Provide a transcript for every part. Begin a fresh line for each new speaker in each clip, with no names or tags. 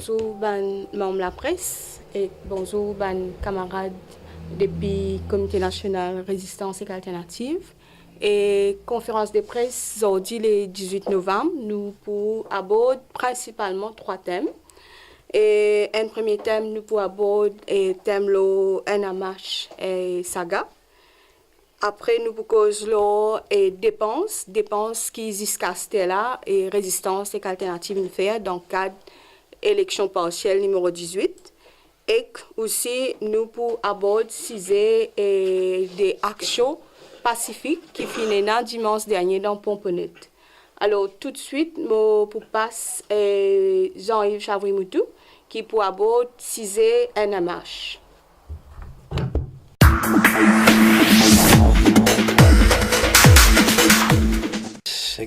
bonjour, ben, membre de la presse et bonjour, ben, camarades depuis Comité national Résistance et Alternative. Et conférence de presse aujourd'hui, le 18 novembre, nous pour aborder principalement 3 thèmes. Et un premier thème, nous pour aborder le thème de NMH et saga. Après, nous pour cause et dépenses qui jusqu'à ce là et résistance et alternative une faire dans le cadre élection partielle numéro 18. Et aussi, nous pour aborder des actions pacifiques qui finissent dimanche dernier dans Pomponnet. Alors, tout de suite, pour passer Jean-Yves Chavry-Moutou, qui pour aborder NMH.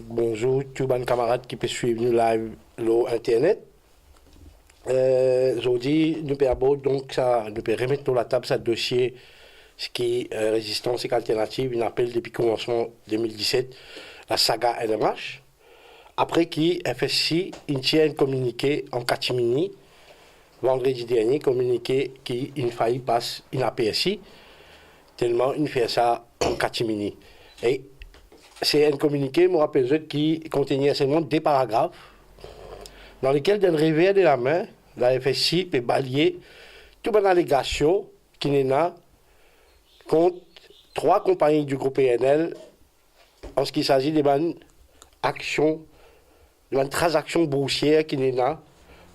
Bonjour, tous les camarades qui peuvent suivre nous live sur Internet. Aujourd'hui, nous pouvons donc remettre sur la table ce dossier, ce qui est résistance et alternative, une appel depuis le commencement 2017, la saga NMH. Après qui FSC tient un communiqué en catimini, vendredi dernier, communiqué qui une failli passe une APSI, tellement il fait ça en catimini. Et c'est un communiqué, je me rappelle, qui contenait seulement 2 paragraphes, dans lesquels, d'un revers de la main, la FSI peut balayer toute une allégation qui n'est là contre 3 compagnies du groupe ENL en ce qui s'agit de actions, de transactions boursières qui n'est là,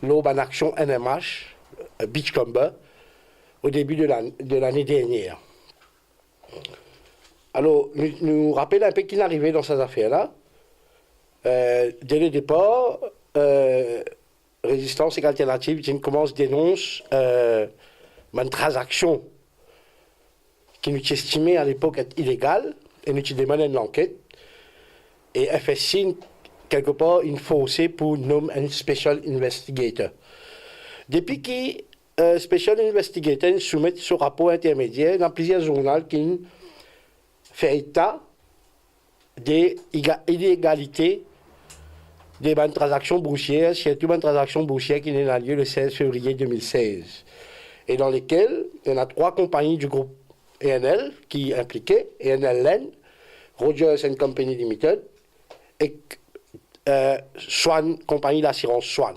lors d'une action NMH, Beachcomber, au début de l'année dernière. Alors, nous rappelons un peu qui est arrivé dans ces affaires-là. Dès le départ, Résistance et Alternative, qui commence à dénoncer une transaction qui nous estimait à l'époque être illégale, et nous demandons une enquête. Et FSC, quelque part, une faussée pour nommer un Special Investigator. Depuis que Special Investigator soumet ce rapport intermédiaire dans plusieurs journaux qui fait état des illégalités des transactions boursières, surtout des transactions boursières qui ont lieu le 16 février 2016, et dans lesquelles il y en a 3 compagnies du groupe ENL qui sont impliquées, ENL Land, Rogers and Company Limited, et Swan, compagnie d'assurance Swan.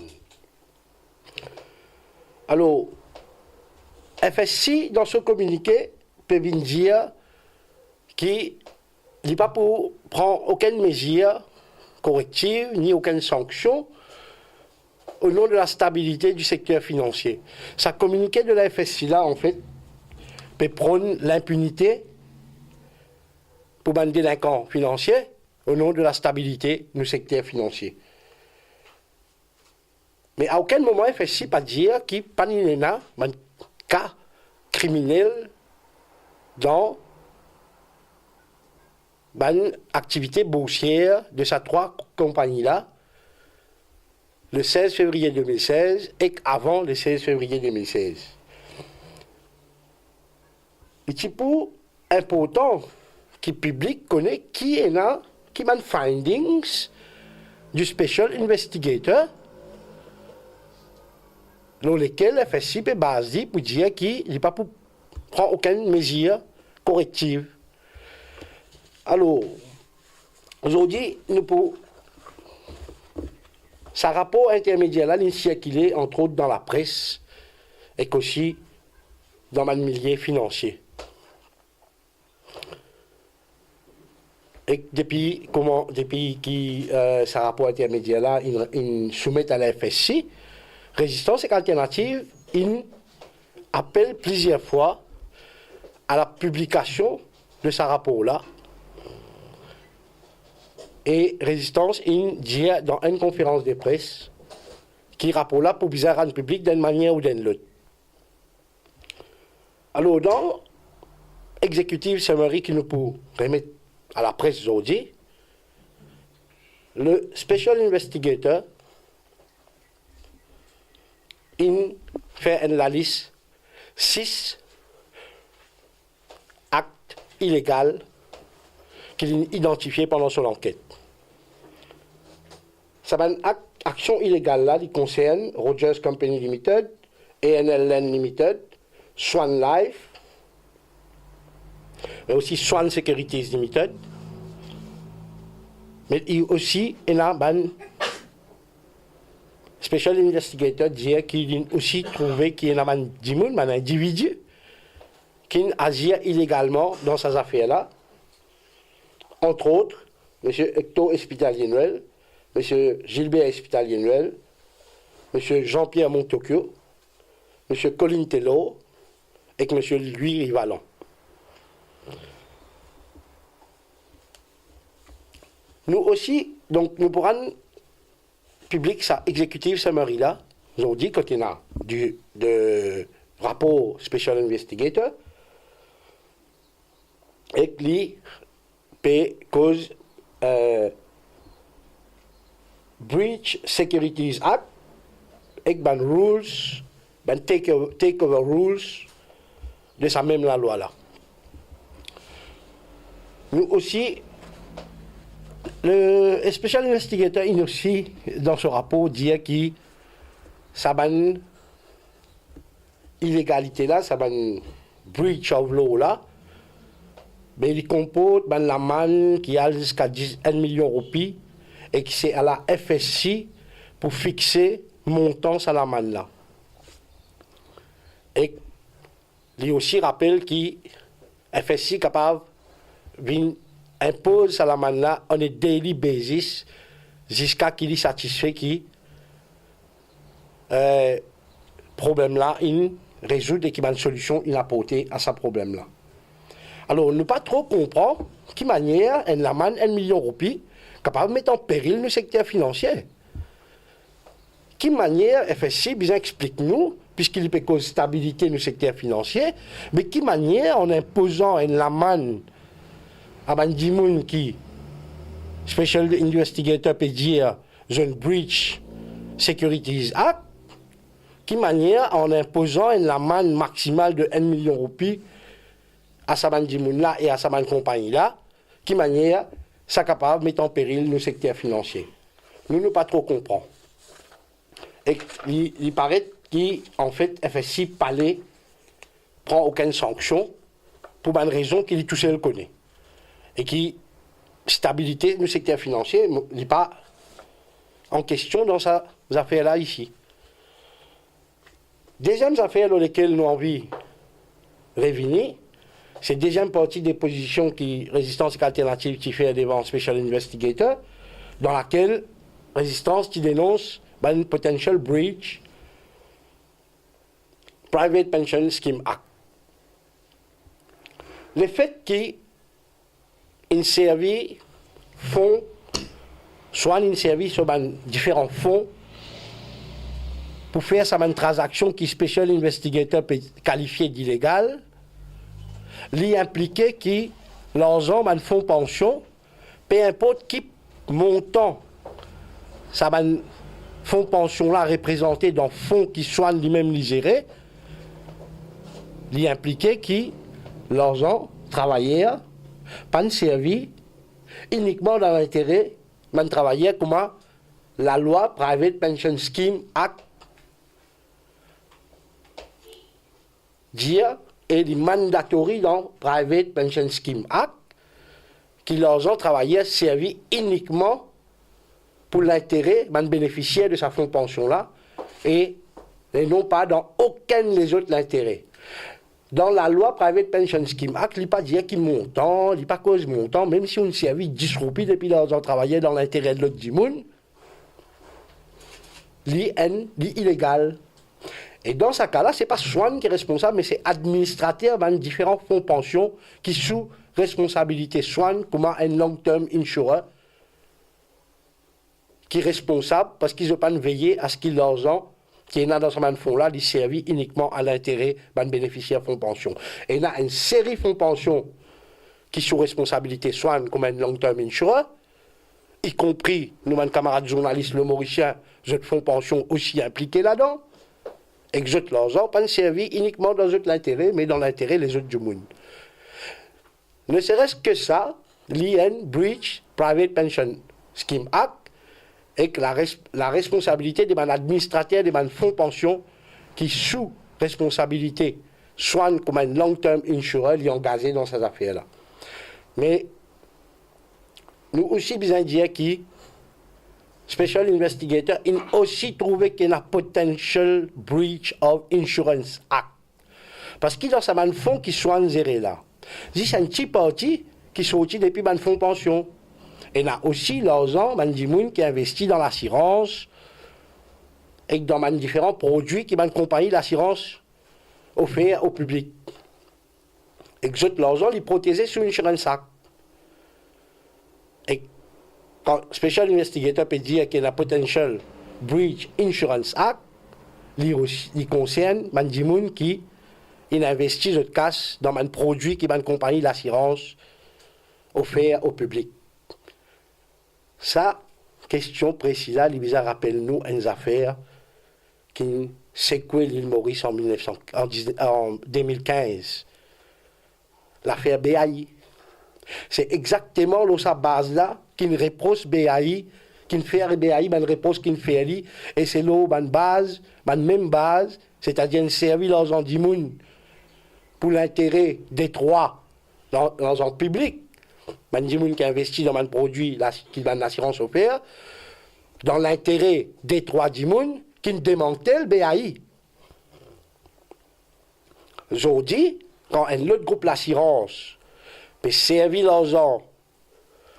Alors, FSC, dans ce communiqué, peut dire qu'il n'est pas pour prendre aucune mesure corrective ni aucune sanction au nom de la stabilité du secteur financier. Ça communiqué de la FSI là, en fait, peut prendre l'impunité pour les délinquants financiers au nom de la stabilité du secteur financier. Mais à aucun moment, FSI pas dire qu'il n'y a pas de cas criminel dans une activité boursière de ces 3 compagnies-là, le 16 février 2016 et avant le 16 février 2016. Et c'est important que le public connaisse qui est là, qui a les findings du Special Investigator, dans lesquels le FSI peut baser pour dire qu'il n'est pas pour prendre aucune mesure corrective. Alors, aujourd'hui, nous pouvons. Ce rapport intermédiaire-là, il circulé entre autres dans la presse et aussi dans le milieu financier. Et depuis que ce rapport intermédiaire-là, il soumet à la FSC, Résistance et Alternative, il appelle plusieurs fois à la publication de ce rapport-là. Et Résistance, il dit dans une conférence de presse qui rapport là pour bizarre rendre public d'une manière ou d'une autre. Alors, dans l'exécutif summary qui nous peut remettre à la presse aujourd'hui, le Special Investigator, il fait la liste 6 actes illégaux qu'il a identifiés pendant son enquête. C'est un acte action illégale là, qui concerne Rogers Company Limited, ANL Land Limited, Swan Life, mais aussi Swan Securities Limited, mais aussi il y a un special investigator qui a aussi trouvé qu'il y a un individu qui agit illégalement dans ces affaires-là, entre autres M. Hector Espitalier-Noël, M. Gilbert Espitalier-Noël, M. Jean-Pierre Montocchio, M. Colin Taylor et M. Louis Rivalan. Nous aussi, donc nous pourrons publier ça exécutif summary là, nous ont dit quand il y a de rapport Special Investigator et qui peut cause Breach Securities Act et ben rules, ben takeover rules de sa même la loi là. Nous aussi, le Special Investigator il aussi dans ce rapport dit que ça ban illégalité là, ça ban breach of law là, mais il comporte ben la manne qui a jusqu'à 1 million de roupies et qui c'est à la FSC pour fixer montant sur la manne là. Et il aussi rappelle que FSC est capable impose à la manne là on est daily basis jusqu'à qu'il est satisfait qui problème là il résout et qu'il a une solution il a apporté à ce problème là. Alors ne pas trop comprendre qui manière la manne 1 million de roupies capable de mettre en péril le secteur financier. Qui manière FSC bien explique-nous puisqu'il peut cause stabilité dans le secteur financier, mais qui manière en imposant la manne à Bandimoun qui Special Investigator peut dire une breach Securities Act, qui manière en imposant une amende maximale de 1 million de roupies à sa Bandimoun là et à sa compagnie là, qui manière ça capable de mettre en péril le secteur financier. Nous ne pas trop comprendre. Et il paraît qu'en fait FSC Palais prend aucune sanction pour une raison qu'il tout seul connaît. Et qui, stabilité du secteur financier, n'est pas en question dans ces affaires-là ici. Deuxième affaire dans lesquelles nous avons envie de revenir, c'est la deuxième partie des positions qui Résistance alternative qui fait devant Special Investigator, dans laquelle Résistance qui dénonce une potential breach Private Pension Scheme Act. Le fait qu'il une service fonds, soit une service sur différents fonds pour faire ça une transaction qui Special Investigator peut qualifier d'illégale, l'y impliquer qui l'argent un fonds pension, peu importe qui montant ça fonds pension là représenté dans fonds qui soignent lui-même gérés, l'y impliquer qui l'argent travailleur pas servi uniquement dans l'intérêt d'un travailleur comme la loi Private Pension Scheme Act dit et les mandatory dans Private Pension Scheme Act qui l'argent travailleur servi uniquement pour l'intérêt d'un bénéficiaire de sa fonds pension là et non pas dans aucun des autres intérêts. Dans la loi Private Pension Scheme Act, il n'y a pas dire qu'il montant, il n'y a pas cause montant, même si on servi 10 roupies depuis l'argent travaillé dans l'intérêt de l'autre du monde, l'IN, illégal. Et dans ce cas-là, ce n'est pas Swan qui est responsable, mais c'est administrateur dans différents fonds pension qui sous responsabilité Swan, comme un long-term insurer, qui est responsable parce qu'ils n'ont pas veillé à ce qu'il l'argent qui est dans ce fonds-là, il servit uniquement à l'intérêt d'un bénéficiaire fonds pension. Et il y a une série de fonds pension qui sous responsabilité Swan comme un long-term insurer, y compris nous, mes camarades journalistes, le Mauricien, je fonds pension aussi impliqués là-dedans, et que je l'argent pas servi uniquement dans l'intérêt, mais dans l'intérêt des autres du monde. Ne serait-ce que ça, l'IN Breach Private Pension Scheme Act, et que la responsabilité des administrateurs des fonds pension qui sous responsabilité soignent comme un long-term insurer est engagé dans ces affaires-là. Mais nous aussi besoin de dire que Special Investigator a aussi trouvé qu'il y a un potential breach of Insurance Act. Parce qu'il y a un fonds qui soigne zéré là. C'est un petit parti qui sorti depuis un fonds pension. Et il y a aussi l'argent, des gens qui investit dans l'assurance et dans différents produits qui compagnie l'assurance offert au public. Et que l'argent est protégé sous Insurance Act. Et quand Special Investigator peut dire qu'il y a un potential breach Insurance Act, il concerne des gens qui investissent de cash dans un produit qui compagnie l'assurance offert au public. Ça, question précise, il rappelle-nous une affaire qui secouait l'île Maurice en 2015. L'affaire BAI. C'est exactement sa base-là qui reproche BAI, qui fait BAI, une réponse qui fait lui, et c'est là une base, une même base, c'est-à-dire servir l'argent du monde pour l'intérêt des trois dans l'argent public. Man dit qui investit dans un produit qui a une assurance offerte, dans l'intérêt des trois du monde qui démantèle BAI. Aujourd'hui, quand un autre groupe l'assurance peut servir l'argent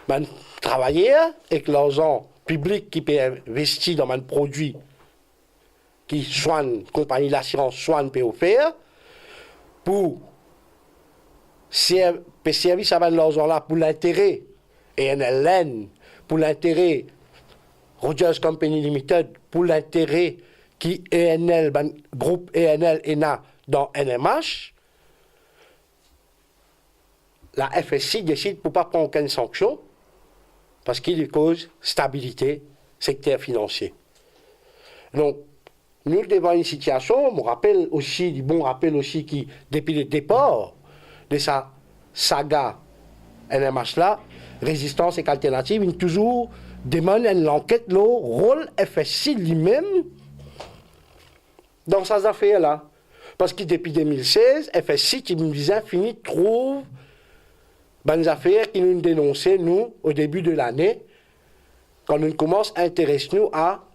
man travailleurs et que l'argent public qui peut investir dans un produit qui soigne, compagnie l'assurance soigne peut offrir, pour servir ça l'argent là pour l'intérêt ENLN, pour l'intérêt Rogers Company Limited, pour l'intérêt qui ENL, groupe ENL ENA dans NMH, la FSI décide pour ne pas prendre aucune sanction parce qu'il cause stabilité secteur financier. Donc, nous devons une situation, on rappelle aussi, du bon rappel aussi, qui, depuis le départ de sa saga NMH là, résistance et alternative, il toujours demande une enquête, le rôle FSI lui-même dans ces affaires-là. Parce que depuis 2016, FSI, qui nous disait, fini, trouve des affaires qui nous dénonçaient, nous, au début de l'année, quand nous commençons à intéresser nous à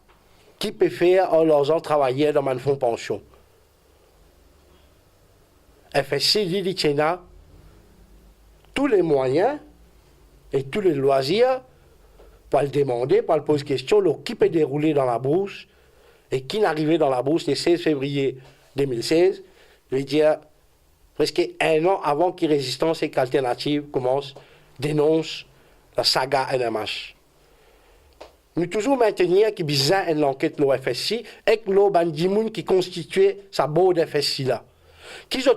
qui peut faire l'argent travailler dans un fonds pension. FSI dit qu'il y a tous les moyens et tous les loisirs pour le demander, pour le poser question, qui peut dérouler dans la bourse et qui n'arrivait dans la bourse le 16 février 2016, je veux dire, presque un an avant que Résistance et qu'Alternative commence, dénonce la saga NMH. Nous toujours maintenir qu'il y a besoin d'une enquête de l'OFSI et que l'Obandimoun qui constituait sa board FSI là. Qui joue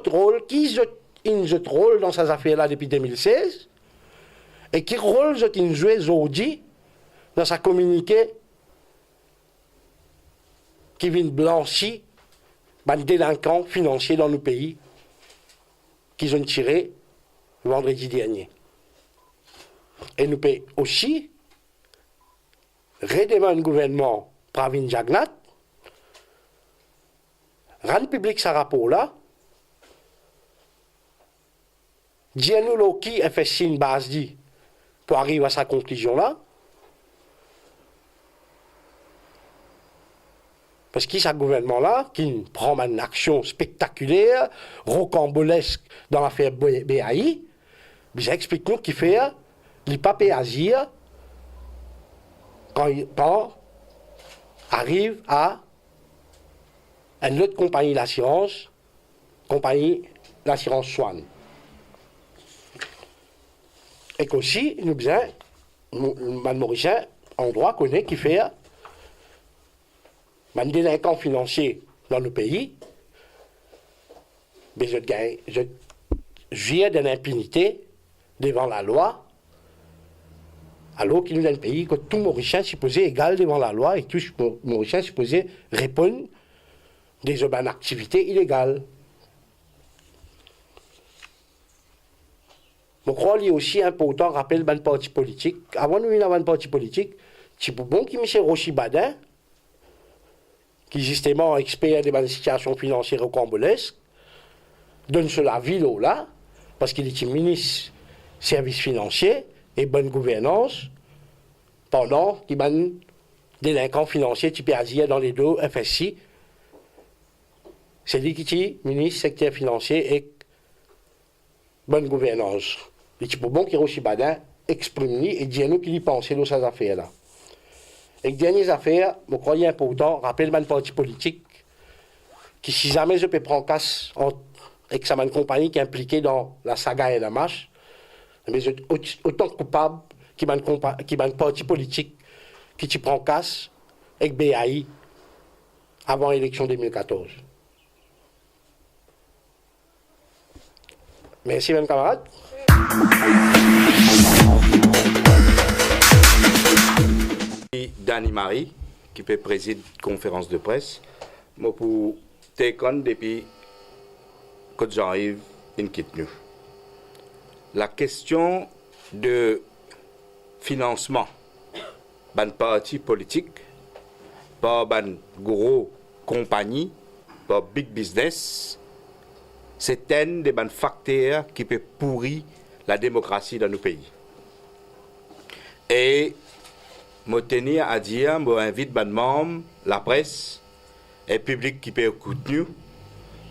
rôle dans ces affaires-là depuis 2016 et qui rôle ils joué aujourd'hui dans sa communiqué qui vient blanchir des délinquants financiers dans nos pays qu'ils ont tiré vendredi dernier. Et nous payons aussi redemander un gouvernement Pravin Jagnat, rendre public ce rapport-là, dire-nous qui FSI une base dit pour arriver à sa conclusion-là, parce qu'il y a ce gouvernement-là qui prend une action spectaculaire, rocambolesque dans l'affaire BAI, mais explique-nous qu'il fait les papiers agir quand il arrive à une autre compagnie d'assurance, Swan. Et qu'aussi, nous besoin, Mme Mauricien, en droit, connaît qui fait un délinquant financier dans nos pays, mais je viens d'une impunité devant la loi, alors qu'il nous a un pays que tout Mauricien est supposé égal devant la loi et tout Mauricien est supposé répondre des activités illégales. Je crois qu'il est aussi important de rappeler un parti politique. Avant de nous avoir un parti politique, c'est pour bon qui M. Rochi Badin, qui justement est expert des situations financières rocambolesques, donne sur la ville là, parce qu'il est ministre services financiers et bonne gouvernance, pendant qu'il y a des délinquants financiers type Asia dans les deux FSI. C'est lui qui est ministre secteur financier et bonne gouvernance. Et c'est pour bon qu'il Rochi Badin exprime et dit à nous qu'il y pensait dans ces affaires-là. Et dernières affaires, je crois important, rappelle le parti politique, qui si jamais je peux prendre casse avec sa compagnie qui est impliquée dans la saga et la marche, mais autant coupable qui est un parti politique qui prend casse avec BAI avant l'élection 2014. Merci, même camarade.
Dani Marie, qui peut présider conférence de presse, moi pour télécon depuis que j'arrive, une quitte nous. La question de financement d'un parti politique par une grosse compagnie, par big business, c'est un des facteurs qui peut pourrir la démocratie dans nos pays. Et je tenir à dire, je invite les membres, la presse et le public qui peut écouter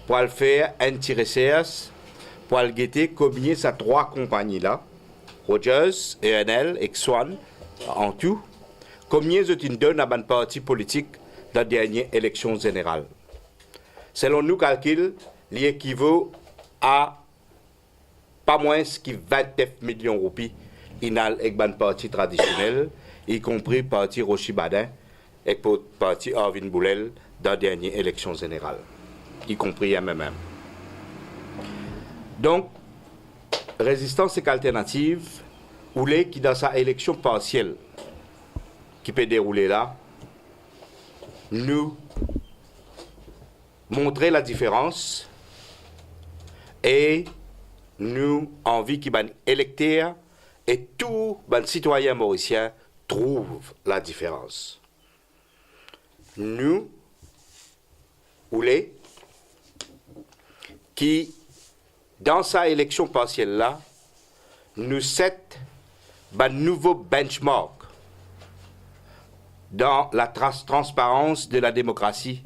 pour le faire intéresser, pour le guetter combien ces trois compagnies-là, Rogers, ENL et Swan, en tout, combien ils donnent à un parti politique dans la dernière élection générale. Selon nos calculs, il équivaut à pas moins que 29 millions de roupies avec un parti traditionnel, y compris le parti Rochi Badin et le parti Arvin Boulel dans la dernière élection générale, y compris MMM. Donc, résistance et alternative, ou les qui dans sa élection partielle qui peut dérouler là, nous montrer la différence et nous envie qu'il y ait un électeur et tout un citoyen mauricien trouve la différence. Nous, ou les qui, dans sa élection partielle-là, nous set un nouveau benchmark dans la transparence de la démocratie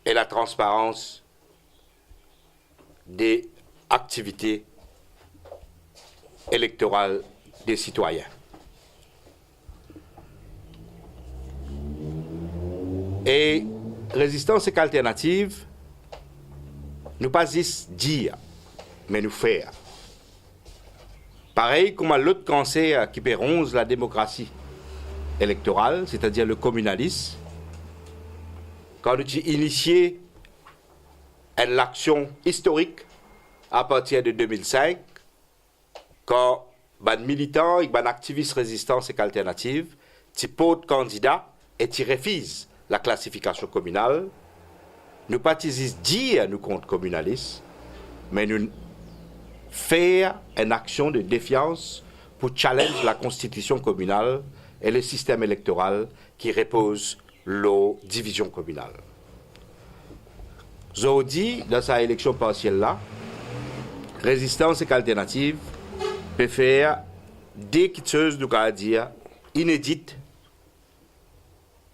et la transparence des activités électorales des citoyens. Et résistance et alternative, nous pas juste dire, mais nous faire. Pareil comme à l'autre cancer qui péronge la démocratie électorale, c'est-à-dire le communalisme, quand nous avons initié une action historique à partir de 2005, quand les militants et les activistes résistance et alternative, ils posent candidat et ils refusent la classification communale, nous pas dire nous contre communalistes, mais nous faire une action de défiance pour challenger la constitution communale et le système électoral qui repose la division communale. Aujourd'hui, dans sa élection partielle-là, résistance et alternative peut faire des choses, nous allons dire, inédites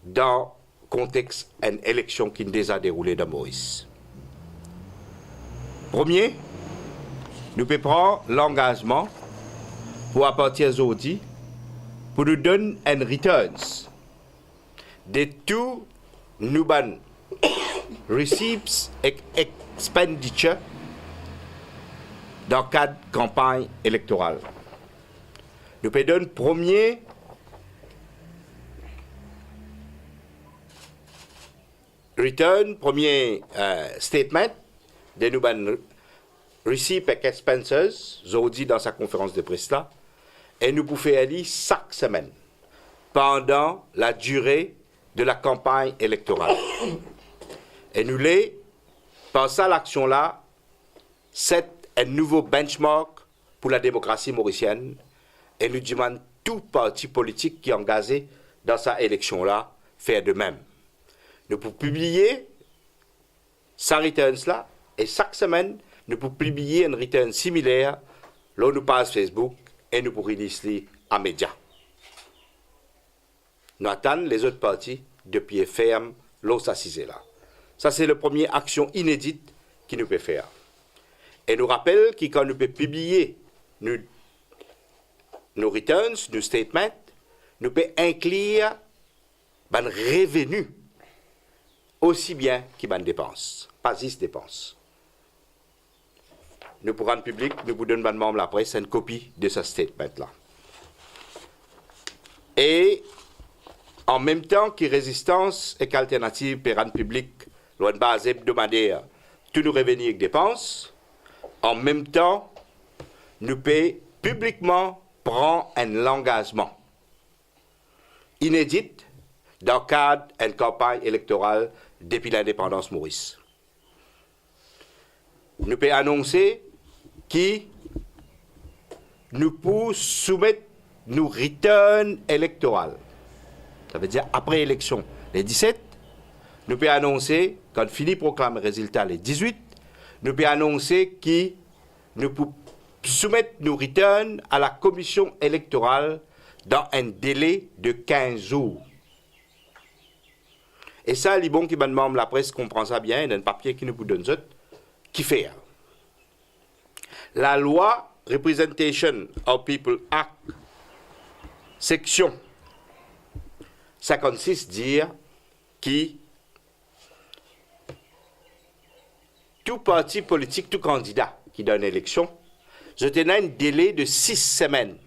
dans le contexte d'une élection qui nous a déroulé dans Maurice. Premier, nous pouvons prendre l'engagement pour à partir d'aujourd'hui, pour nous donner un returns de tout nous receipts et expenditure dans le cadre de campagne électorale. Nous pouvons donner premier return, premier statement de nous receipts et expenses, aujourd'hui dans sa conférence de presse là, et nous pouvons faire aller chaque semaine pendant la durée de la campagne électorale. Et nous les, par ça l'action là, c'est un nouveau benchmark pour la démocratie mauricienne et nous demandons tout parti politique qui est engagé dans sa élection-là, faire de même. Nous pouvons publier sa returns là, et chaque semaine, nous pouvons publier une return similaire, là nous passe Facebook, et nous pouvons releaser à médias. Nous attendons les autres partis de pied ferme, l'os assisé là. Ça, c'est la première action inédite qu'il nous peut faire. Et nous rappelle que quand nous pouvons publier nos returns, nos statements, nous pouvons inclure les revenus aussi bien que les dépenses, pas juste dépenses. Nous pour rendre public, nous vous donnons membre de la presse une copie de ce statement-là. Et en même temps que résistance et qu'alternative pour rendre public, loin de base hebdomadaire, tous nos revenus et dépenses, en même temps, nous pouvons publiquement prendre un engagement inédit dans le cadre d'une campagne électorale depuis l'indépendance Maurice. Nous pouvons annoncer que nous pouvons soumettre nos returns électoraux. Ça veut dire après l'élection, les 17, nous pouvons annoncer, quand Philippe proclame le résultat les 18, nous pouvons annoncer que nous pouvons soumettre nos returns à la commission électorale dans un délai de 15 jours. Et ça, les bons qui me demandent la presse comprend ça bien, il y a un papier qui nous donne ça, qui fait. La loi Representation of People Act, section 56, dit que tout parti politique, tout candidat qui donne une élection, je tenais un délai de 6 semaines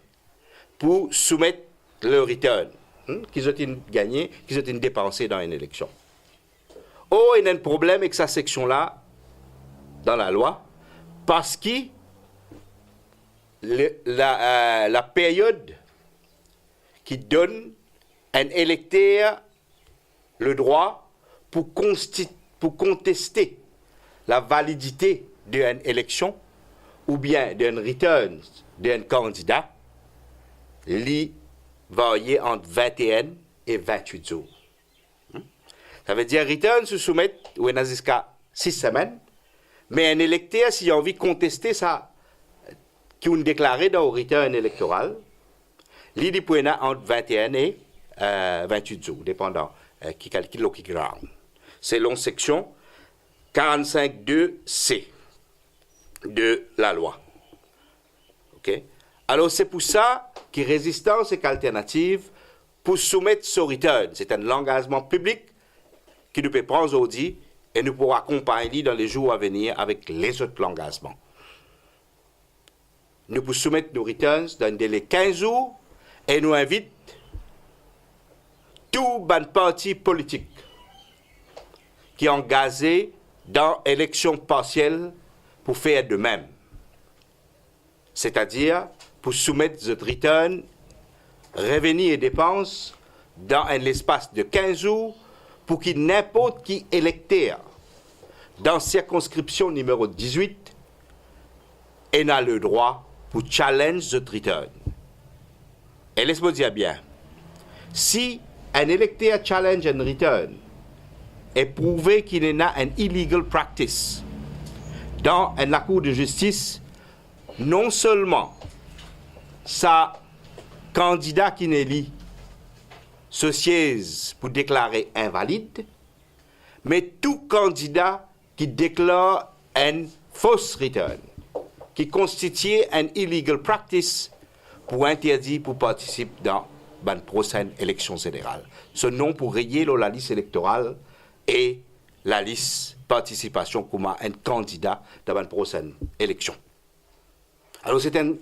pour soumettre le return qu'ils ont gagné, qu'ils ont dépensé dans une élection. Oh, il y a un problème avec cette section-là dans la loi, parce que la période qui donne un électeur le droit pour contester la validité d'une élection ou bien d'un return d'un candidat, li varier entre 21 et 28 jours. Ça veut dire return se soumettre jusqu'à 6 semaines, mais un électeur, s'il a envie de contester ça, qui ont déclaré dans le return électoral, li di peut entre 21 et 28 jours, dépendant qui calcule le ground. Selon section 45.2c de la loi. OK? Alors, c'est pour ça que résistance et qu'alternative, pour soumettre ce return, c'est un engagement public que nous pouvons prendre aujourd'hui et nous pourrons accompagner dans les jours à venir avec les autres engagements. Nous pouvons soumettre nos returns dans un délai de 15 jours et nous invitons tous les partis politiques qui sont engagés dans l'élection partielle pour faire de même. C'est-à-dire pour soumettre ce return, revenus et dépenses dans un espace de 15 jours pour que n'importe qui électeur dans circonscription numéro 18 ait le droit pour challenge ce return. Et laisse-moi dire bien, si un électeur challenge un return et prouvé qu'il y a une illegal practice dans la Cour de justice, non seulement sa candidat qui n'est li se siège pour déclarer invalide, mais tout candidat qui déclare un fausse return, qui constitue une illegal practice pour interdire pour participer dans la prochaine élection générale. Ce nom pour rayer la liste électorale et la liste participation comme un candidat dans la prochaine élection. Alors c'est un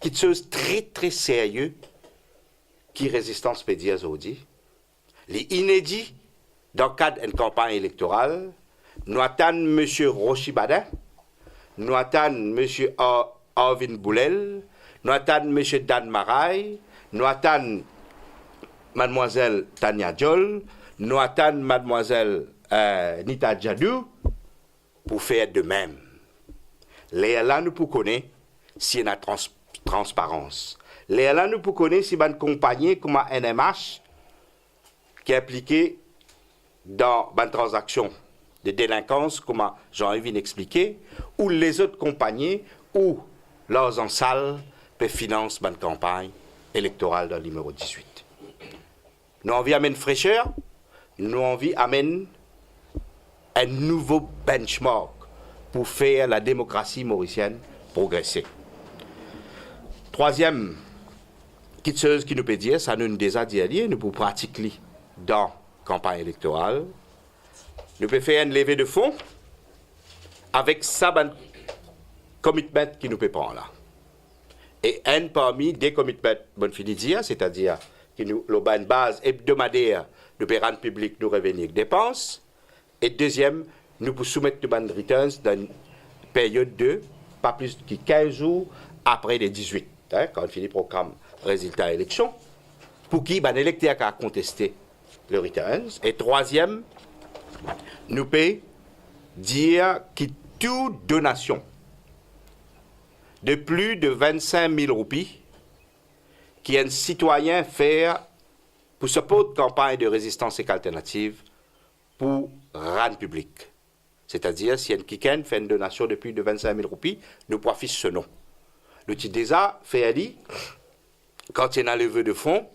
quelque chose de très très sérieux qui résistance peut dire aujourd'hui. Les inédits dans le cadre d'une campagne électorale, nous attendons M. Rochibadin, nous attendons M. Arvin Boulel, nous attendons M. Dan Maray, nous attendons Mademoiselle Tania Diol, nous attendons Mademoiselle Nita Djadou pour faire de même. Là, nous pouvons connaître s'il y a une transparence. Là, nous pouvons connaître si une compagnie comme NMH qui est impliquée dans une transaction de délinquance, comme Jean-Yves expliqué, ou les autres compagnies où leurs en salle peuvent financer une campagne électorale dans le numéro 18. Nous envie amène fraîcheur, nous envie amène un nouveau benchmark pour faire la démocratie mauricienne progresser. Troisième, quelque chose qui nous peut dire, ça nous déjà dit, nous pouvons pratiquer dans la campagne électorale. Nous pouvons faire une levée de fonds avec ça, un commitment qui nous peut prendre là. Et un parmi des commitments, bonne fini dire, c'est-à-dire que nous avons une base hebdomadaire de rendre public nos revenus et dépenses. Et deuxième, nous pouvons soumettre nos returns dans une période de pas plus que 15 jours après les 18, quand on finit le programme résultat élection, pour qui l'électeur a contesté le returns. Et troisième, nous pouvons dire que toute donation de plus de 25 000 roupies qu'un citoyen fait pour support campagne de résistance et alternative pour rendre public. C'est-à-dire, si un quelqu'un fait une donation de plus de 25 000 roupies, nous profitons ce nom. Nous avons déjà fait ali, quand il y a un levée de fonds,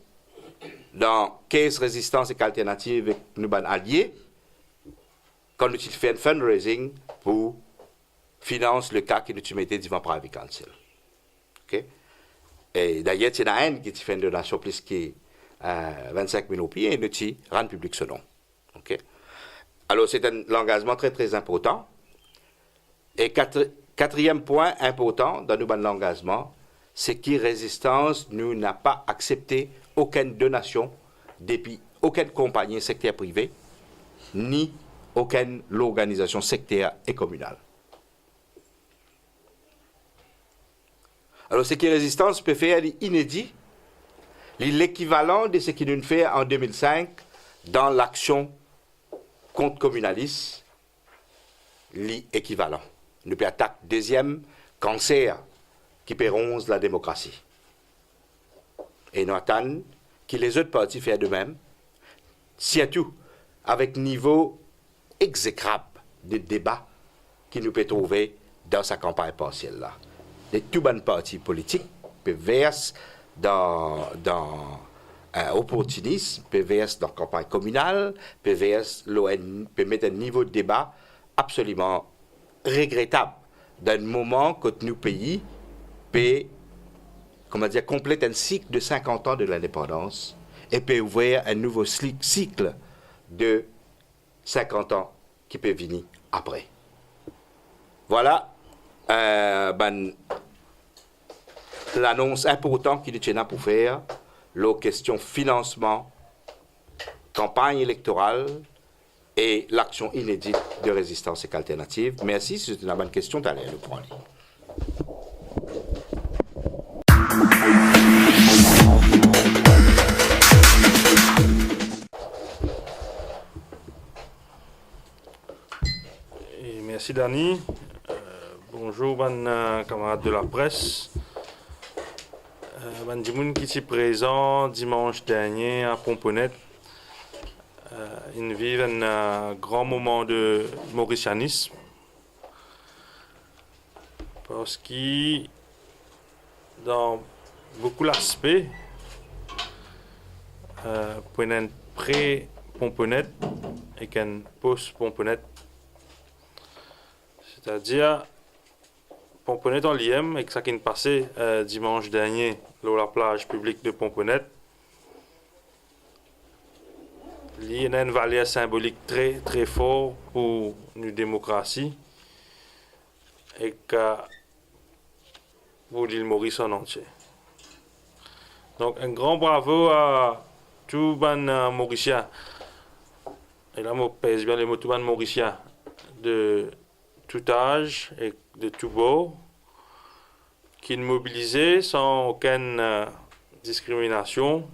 dans 15 résistances et alternatives avec nous alliés, quand nous avons fait un fundraising pour financer le cas que nous mettons devant Private Council. Okay? Et d'ailleurs, il y en a un qui fait une donation plus que 25 000 roupies et nous avons public ce nom. Okay? Alors, c'est un engagement très, très important. Et quatrième point important dans notre engagement, c'est que Résistance nous n'a pas accepté aucune donation depuis aucune compagnie secteur privé, ni aucune organisation sectaire et communale. Alors, ce que Résistance peut faire est inédit, l'équivalent de ce qu'il nous fait en 2005 dans l'action contre communaliste, l'équivalent. Nous peut attaquer deuxième cancer qui peut ronger la démocratie. Et nous attendons que les autres partis fassent de même, surtout avec niveau exécrable de débat qui nous peut trouver dans sa campagne partielle là. Les tout bonnes partis politiques peuvent verser dans opportunisme, peuvent verser dans la campagne communale, peuvent mettre un niveau de débat absolument regrettable dans un moment que nos pays peut, compléter un cycle de 50 ans de l'indépendance et peut ouvrir un nouveau cycle de 50 ans qui peut venir après. Voilà l'annonce importante qu'il tient pour faire, la question financement, campagne électorale et l'action inédite de résistance et alternative. Merci, c'est une bonne question d'aller le prendre.
Et merci Dani. Bonjour, camarades de la presse. Dimoun qui s'y présent dimanche dernier à Pomponnet. Ils vivent un grand moment de mauricianisme. Parce que dans beaucoup d'aspects, pour un pré-Pomponnet et qu'un post-Pomponnet, c'est-à-dire Pomponnet en l'IM, et que ça qui est passé dimanche dernier dans la plage publique de Pomponnet, il y a une valeur symbolique très très forte pour une démocratie et que pour l'île Maurice en entier. Donc un grand bravo à tous les Mauriciens, et là je pèse bien les mots, tous les Mauriciens de tout âge et de tout beau, qui sont mobilisés sans aucune discrimination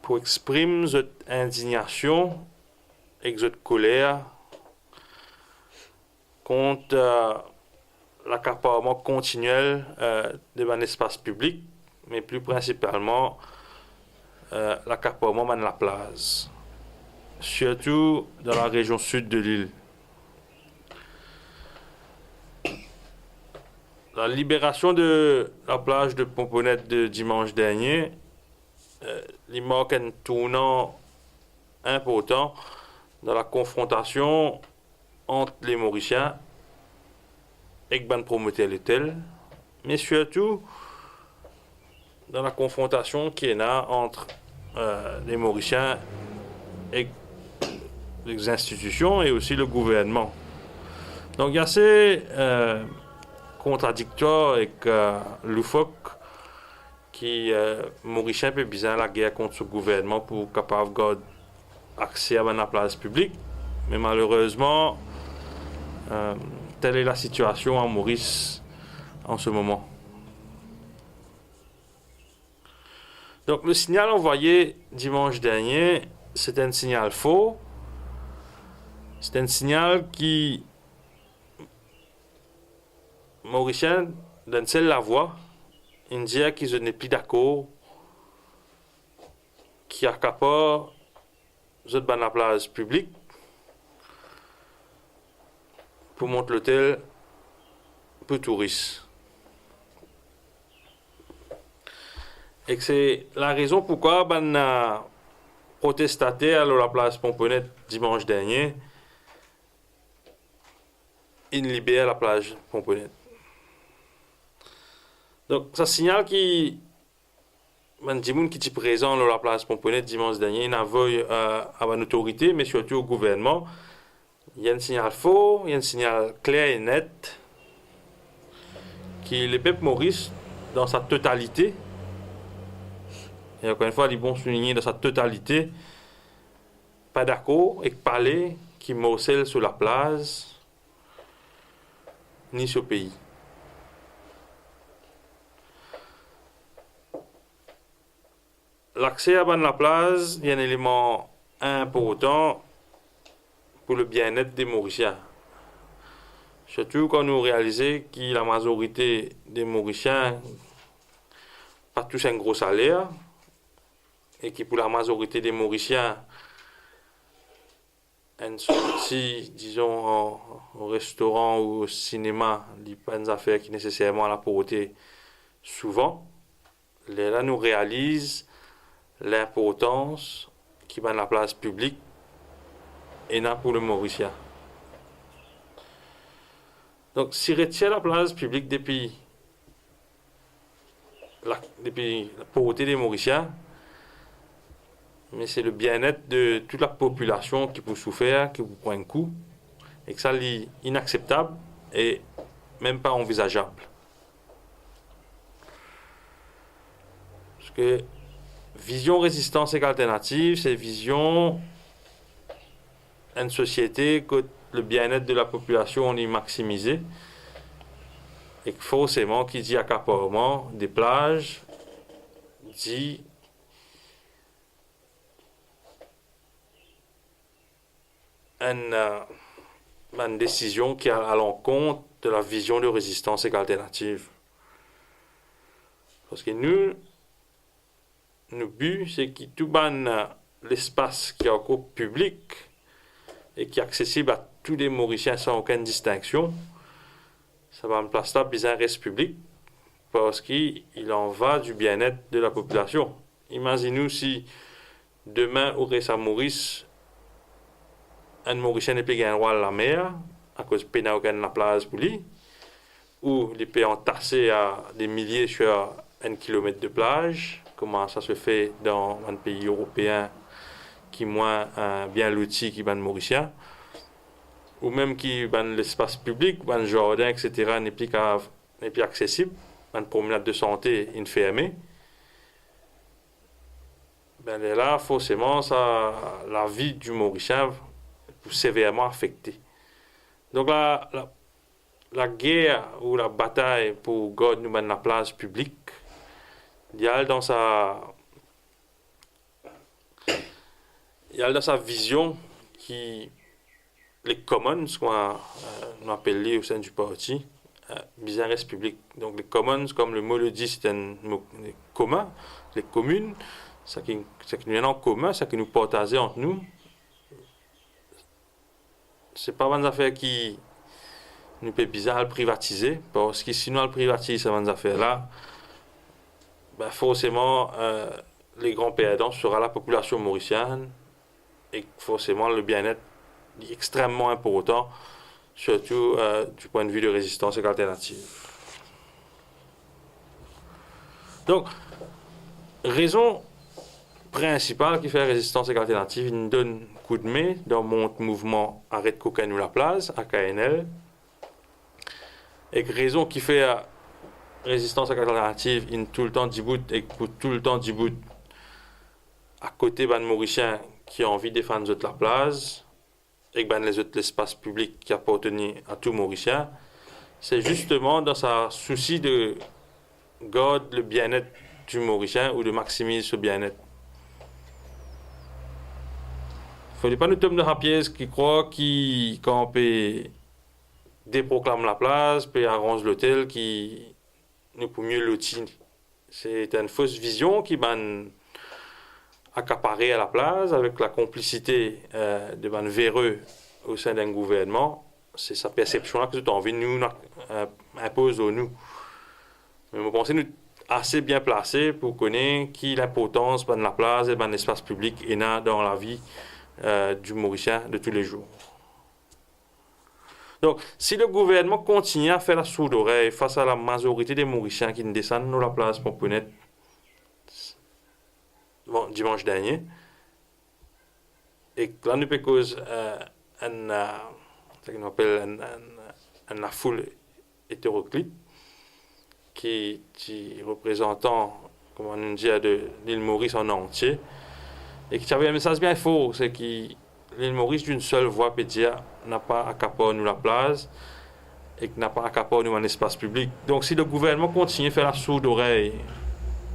pour exprimer cette indignation et cette colère contre l'accaparement continuel de l'espace public, mais plus principalement l'accaparement de la place, surtout dans la région sud de l'île. La libération de la plage de Pomponette de dimanche dernier, il marque un tournant important dans la confrontation entre les Mauriciens et les promoteurs de tel, mais surtout dans la confrontation qui est là entre les Mauriciens et les institutions et aussi le gouvernement. Donc il y a assez contradictoire avec loufoque qui Mauricien peut bien la guerre contre ce gouvernement pour capable garder accès à la place publique, mais malheureusement telle est la situation en Maurice en ce moment. Donc le signal envoyé dimanche dernier, c'est un signal faux. C'est un signal qui Mauricien donne celle la voix, il dit qu'ils n'est plus d'accord, qui accapare la place publique pour monter l'hôtel pour touristes. Et que c'est la raison pourquoi on a protesté à la place Pomponette dimanche dernier, il libère la plage Pomponette. Donc ça signale qui Mandimoun qui est présent à la place Pomponette dimanche dernier, il envoie à l'autorité, mais surtout au gouvernement. Il y a un signal faux, il y a un signal clair et net qui le peuple Maurice dans sa totalité, et encore une fois, il est bon souligner dans sa totalité, pas d'accord avec parler qui morcelle sur la place ni sur le pays. L'accès à la place est un élément important pour le bien-être des Mauriciens. Surtout quand nous réalisons que la majorité des Mauriciens pas tous un gros salaire et que pour la majorité des Mauriciens, une sortie, disons, au restaurant ou au cinéma, n'est pas une affaire qui est nécessairement à la pauvreté souvent. Là, nous réalisons l'importance qui va dans la place publique et non pour le Mauricien. Donc, si retient la place publique depuis la pauvreté des Mauriciens, mais c'est le bien-être de toute la population qui peut souffrir, qui peut prendre un coup, et que ça est inacceptable et même pas envisageable. Parce que vision résistance et alternative, c'est vision une société que le bien-être de la population est maximisé et que forcément qui dit accaparement des plages dit une décision qui est à l'encontre de la vision de résistance et alternative. Parce que nous, le but, c'est que tout l'espace qui est encore public et qui est accessible à tous les Mauriciens sans aucune distinction, ça va en place là bien reste public parce qu'il en va du bien-être de la population. Imaginez-nous si demain, au reste à Maurice, un Mauricien n'est plus gagné droit à la mer à cause de n'a aucune la place pour lui, ou il peut entasser à des milliers sur 1 kilomètre de plage, comment ça se fait dans un pays européen qui moins bien loti qui ban Mauricien, ou même qui ban l'espace public, ban jardin, etc. n'est plus accessible, une promenade de santé est fermée. Ben là, forcément, la vie du Mauricien est sévèrement affectée. Donc la guerre ou la bataille pour garder nous la place publique, il y a dans sa vision qui les commons, ce qu'on a appelé au sein du parti, business public. Donc les commons, comme le mot le dit, c'est un mot commun. Les communes, ça qui nous vient en commun, ça qui nous partage entre nous. C'est pas une affaire qui nous fait bizarre à le privatiser, parce que sinon on le privatise, ces affaires-là, ben forcément, les grands perdants sera la population mauricienne, et forcément le bien-être est extrêmement important, surtout du point de vue de résistance et alternative. Donc, raison principale qui fait résistance et alternative, il nous donne coup de main dans mon mouvement Arrête Cocaine ou la place, à KNL. Et raison qui fait résistance et alternative, il tout le temps dit bout et pour tout le temps dit bout à côté de Mauriciens qui ont envie de défendre les autres la place et les autres l'espace public qui appartient à tout Mauricien, c'est justement dans sa souci de garder le bien-être du Mauricien ou de maximiser ce bien-être. Il ne faut pas nous tomber dans la pièce qui croit quand on peut déproclame la place, puis arrange l'hôtel qui nous pour mieux lotir. C'est une fausse vision qui va accaparer à la place avec la complicité de ban véreux au sein d'un gouvernement. C'est sa perception-là que tout envie de nous impose au nous. Mais je pense que nous assez bien placés pour connaître qui l'importance de la place et de l'espace public est dans la vie du Mauricien de tous les jours. Donc, si le gouvernement continue à faire la sourde oreille face à la majorité des Mauriciens qui ne descendent dans la place Pomponnet dimanche dernier, et que là, nous peut cause ce qu'on appelle la foule hétéroclite, qui représentant, comme on dit, de l'île Maurice en entier, et qui avait un message bien fort, c'est que l'île Maurice, d'une seule voix, peut dire, n'a pas accaparé nous la place et n'a pas accaparé nous un espace public. Donc, si le gouvernement continue à faire la sourde oreille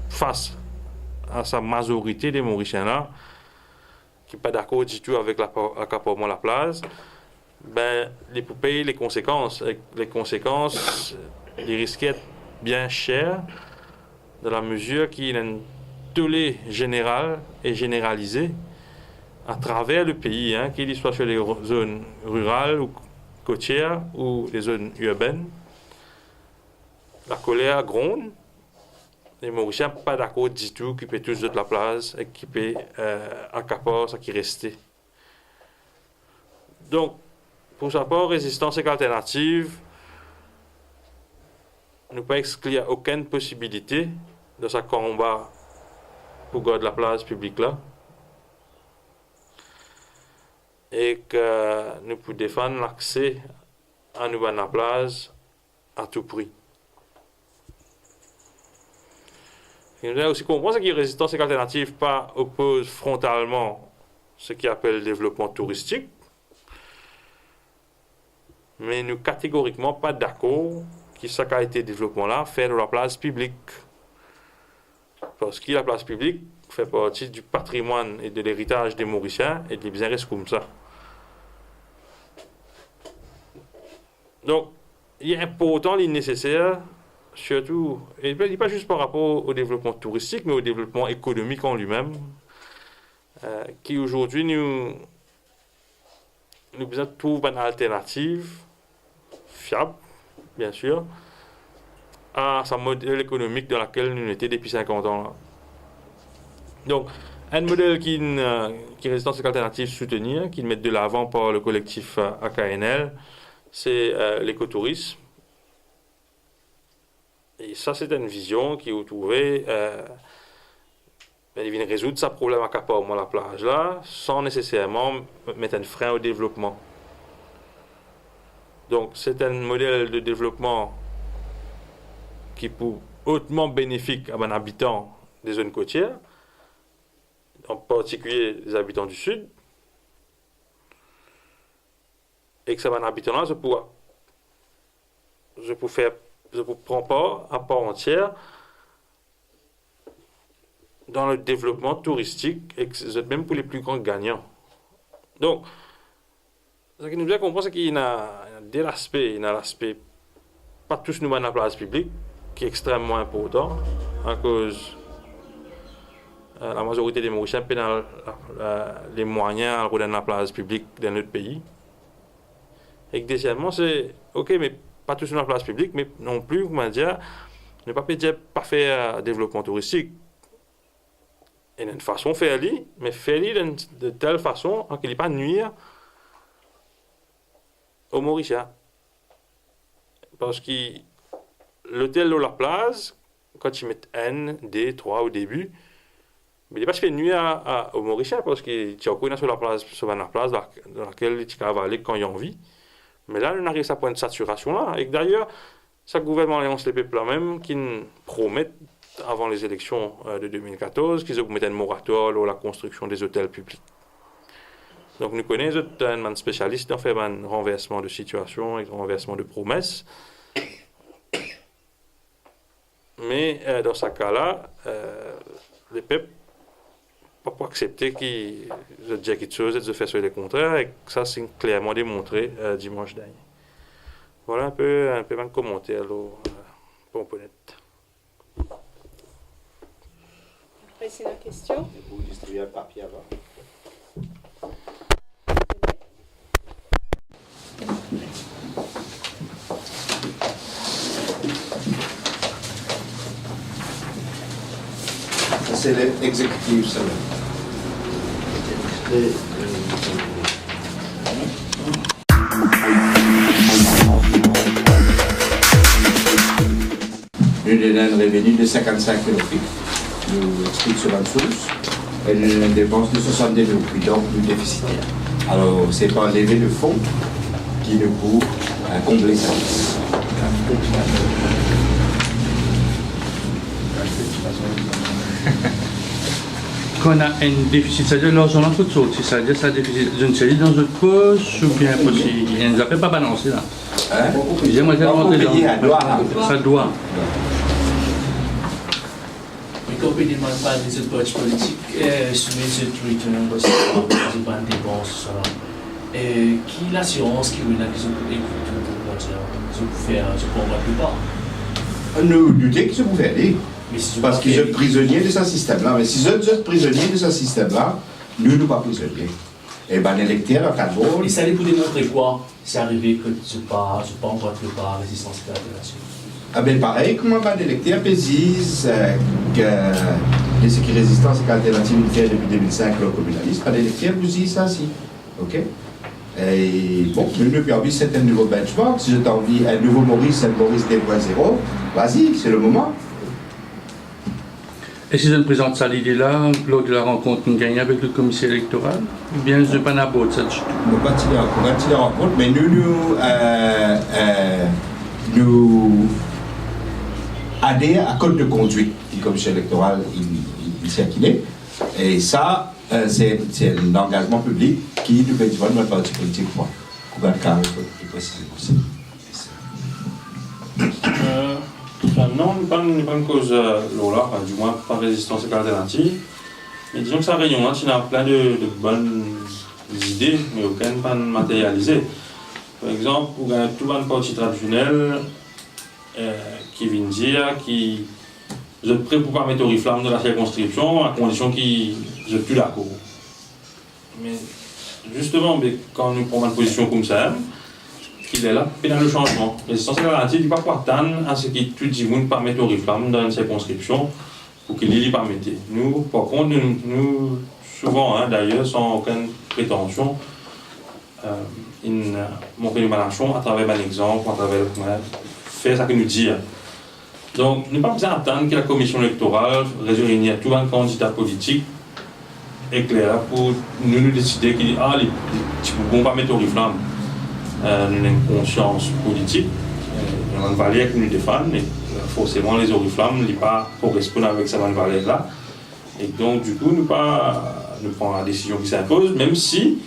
face à sa majorité des Mauriciens là, qui n'est pas d'accord du tout avec l'accaparement de la place, ben, il faut payer les conséquences. Et les conséquences, ils risquent d'être bien chères dans la mesure qu'il y a une tollée générale et généralisée à travers le pays, qu'il soit sur les zones rurales ou côtières ou les zones urbaines. La colère gronde. Les Mauriciens ne sont pas d'accord du tout qui peut tous de la place et qui peut accaparer ce qui restait. Donc, pour sa part, résistance et alternative, ne pas exclure aucune possibilité de ce combat pour garder la place publique là. Et que nous pouvons défendre l'accès à nous la place à tout prix. Il nous a aussi comprendre que la résistance et alternative pas oppose frontalement ce qu'on appelle le développement touristique, mais nous catégoriquement pas d'accord que ce qu'a été développement là fait de la place publique. Parce que la place publique fait partie du patrimoine et de l'héritage des Mauriciens et des business comme ça. Donc, il est important, il est nécessaire, surtout, et pas juste par rapport au développement touristique, mais au développement économique en lui-même, qui aujourd'hui nous besoin de trouver une alternative fiable, bien sûr, à sa modèle économique dans laquelle nous étions depuis 50 ans. Là. Donc, un modèle qui est résistance et alternative soutenue, qui met de l'avant par le collectif AKNL, c'est l'écotourisme. Et ça, c'est une vision qui, vous trouvez, il vient résoudre ce problème à accaparement la plage là, sans nécessairement mettre un frein au développement. Donc, c'est un modèle de développement qui est hautement bénéfique à un habitant des zones côtières, en particulier les habitants du Sud, et que ça va un habitant là, je ne prends pas à part entière dans le développement touristique, et que même pour les plus grands gagnants. Donc, ce qui nous bien comprendre, c'est qu'il y a deux aspects. Il y a l'aspect pas tous nous dans la place publique, qui est extrêmement important, à cause la majorité des Mauriciens ont les moyens à redonner la place publique dans notre pays. Et que deuxièmement, c'est OK, mais pas tous dans la place publique, mais non plus, comment dire, ne pas faire développement touristique. Et d'une façon, faire-le, mais faire-le de telle façon qu'il ne pas nuire aux Mauriciens. Parce que l'hôtel de la place, quand ils mettent N, D, 3 au début, mais il n'est pas fait nuire aux Mauriciens parce que tu as connu sur la place dans laquelle tu peux aller quand il y a envie. Mais là, on arrive à ce point de saturation-là. Et d'ailleurs, ce gouvernement Alliance les peuples même qui promettent avant les élections de 2014 qu'ils ont mis un moratoire sur la construction des hôtels publics. Donc nous connaissons un spécialiste dans faire un renversement de situation et un renversement de promesses. Mais dans ce cas-là, les peuples ne peuvent pas accepter qu'ils disent quelque chose et de faire le contraire. Et ça, c'est clairement démontré dimanche dernier. Voilà un peu un commentaire pour connaître.
Après, c'est la question.
Vous distribuez un papier avant. C'est l'exécutif, ça. Nous donnons un revenu de 55 000 roupies. Nous expliquons sur une source. Et nous avons une dépense de 62 000 roupies, donc nous déficitaire. Alors, ce n'est pas un lever de fonds qui nous pour combler ça.
Qu'on a un déficit, c'est-à-dire l'argent dans toute sorte, c'est-à-dire ça déficit, je ne sais pas dans une poche ou bien possible. Il ne peut pas balancer là.
Hein?
J'aimerais dire ça doit.
Mais quand on demande pas des autres partis politiques, soumettre ce truc, c'est pas une dépense, qui l'assurance qui est là, qui faire, je comprends la plupart.
Nous doutons qu'ils peuvent faire aller. Parce qu'ils sont prisonniers de ce système-là. Mais si ils sont prisonniers de ce système-là, nous ne sommes pas prisonniers. Et bien, l'électeur, en cas de bon.
Et ça allait pour démontrer quoi? C'est arrivé que je ne pas encore pas résistance à l'alternation.
Ah ben pareil, comment va l'électeur précise que ce qui résistance à l'alternative fait depuis 2005, le communaliste, pas l'électeur vous dit ça, si. OK? Et bon, nous depuis envie, c'est un nouveau benchmark. Si j'ai envie, un nouveau Maurice, un Maurice 2.0, vas-y, c'est le moment.
Et si je ne présente ça l'idée-là, lors de la rencontre qu'on gagne avec le commissaire électoral, ou bien je ne pas n'aborde ça du tout.
On va continuer la rencontre, mais nous adhérons à code de conduite du commissaire électoral il circulait. Et ça, c'est un engagement public qui nous fait dans notre parti politique pour le cas plus précisément possible.
Non, pas une cause Lola, du moins pas résistance à l'alternative. Mais disons que ça réunion, il y a plein de bonnes idées, mais aucune pas matérialisée. Par exemple, vous avez tout un parti traditionnel qui vient dire qui vous êtes prêt pour pas mettre au riflamme de la circonscription à condition qu'ils soient plus d'accord. Mais justement, quand nous prenons une position comme ça, qu'il est là, puis dans le changement. Résistance à l'alternative, il ne peut pas attendre à ce que tout le monde ne pas mettre au riflamme dans une circonscription pour qu'il ne pas mette. Nous, par contre, nous souvent, d'ailleurs, sans aucune prétention, montrer une Mélenchon à travers un exemple, à travers faire ce que nous dit. Donc, nous n'avons pas besoin d'attendre que la commission électorale réunisse tout un candidat politique éclairé pour nous décider qu'il dit les petits ne vont pas mettre au riflamme. Nous avons une conscience politique, il y a une valeur que nous défendons, mais forcément les oriflammes ne pas correspondent avec cette valeur-là. Et donc, du coup, nous prenons la décision qui s'impose, même si,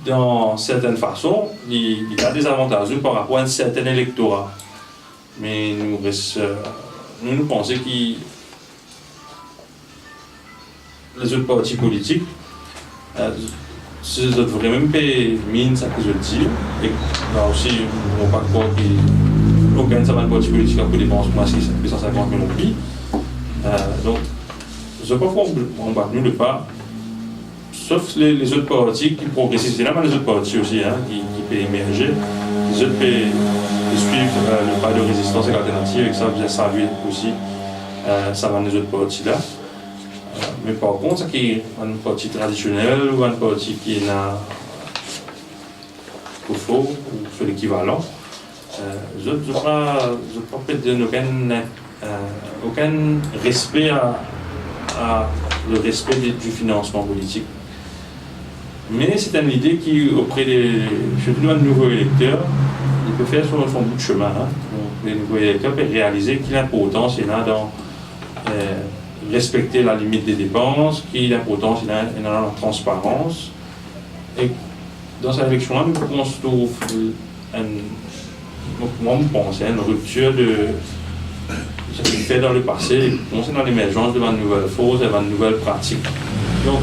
dans certaines façons, il y a des avantages par rapport à un certain électorat. Mais nous pensons que les autres partis politiques, si je devrais même pas mine ça que je dis, et là aussi, on ne va pas croire qu'ils aucun parti politique pour dépenser moins que 150 000 roupies. Donc, je crois qu'on bat nous le pas, sauf les autres partis qui progressent. C'est là les autres partis aussi qui peuvent émerger. Les autres peuvent suivre le pas de résistance et l'alternative, et ça vous avez salué aussi, ça va les autres partis là. Mais par contre, ça qui est un parti traditionnel ou un parti qui est au faux ou sur l'équivalent, je ne crois pas aucun respect à le respect du financement politique. Mais c'est une idée qui, auprès surtout de nouveaux électeurs, il peut faire son bout de chemin. Donc, les nouveaux électeurs peuvent réaliser qu'il est important, c'est là dans respecter la limite des dépenses, qu'il est important, c'est là dans la transparence. Et dans cette élection-là, nous constatons une rupture de ce qui fait dans le passé, concernant l'émergence de nouvelles forces et de nouvelles pratiques. Donc,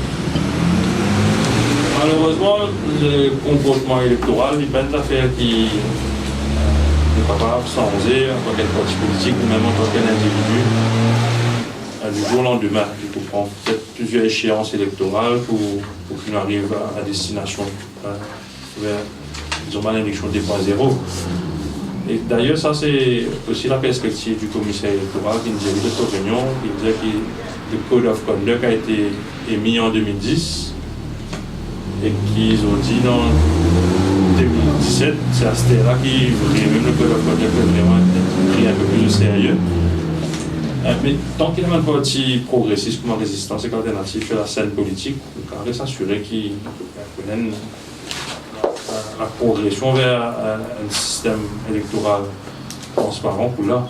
malheureusement, le comportement électoral est une affaire qui n'est pas capable de changer en tant qu'un parti politique ou même en tant qu'un individu du jour au lendemain. Il faut prendre peut-être plusieurs échéances électorales pour qu'on arrive à destination vers l'élection 2.0. Et d'ailleurs, ça c'est aussi la perspective du commissaire électoral qui nous a eu de cette réunion, qui disait que le Code of Conduct a été émis en 2010 et qu'ils ont dit dans 2017, c'est à ce là qui voulait même le Code of Conduct vraiment pris un peu plus au sérieux. Mais tant qu'il y a un parti progressiste comme résistance et alternative sur la scène politique, il faut s'assurer qu'il y a la progression vers un système électoral transparent pour là.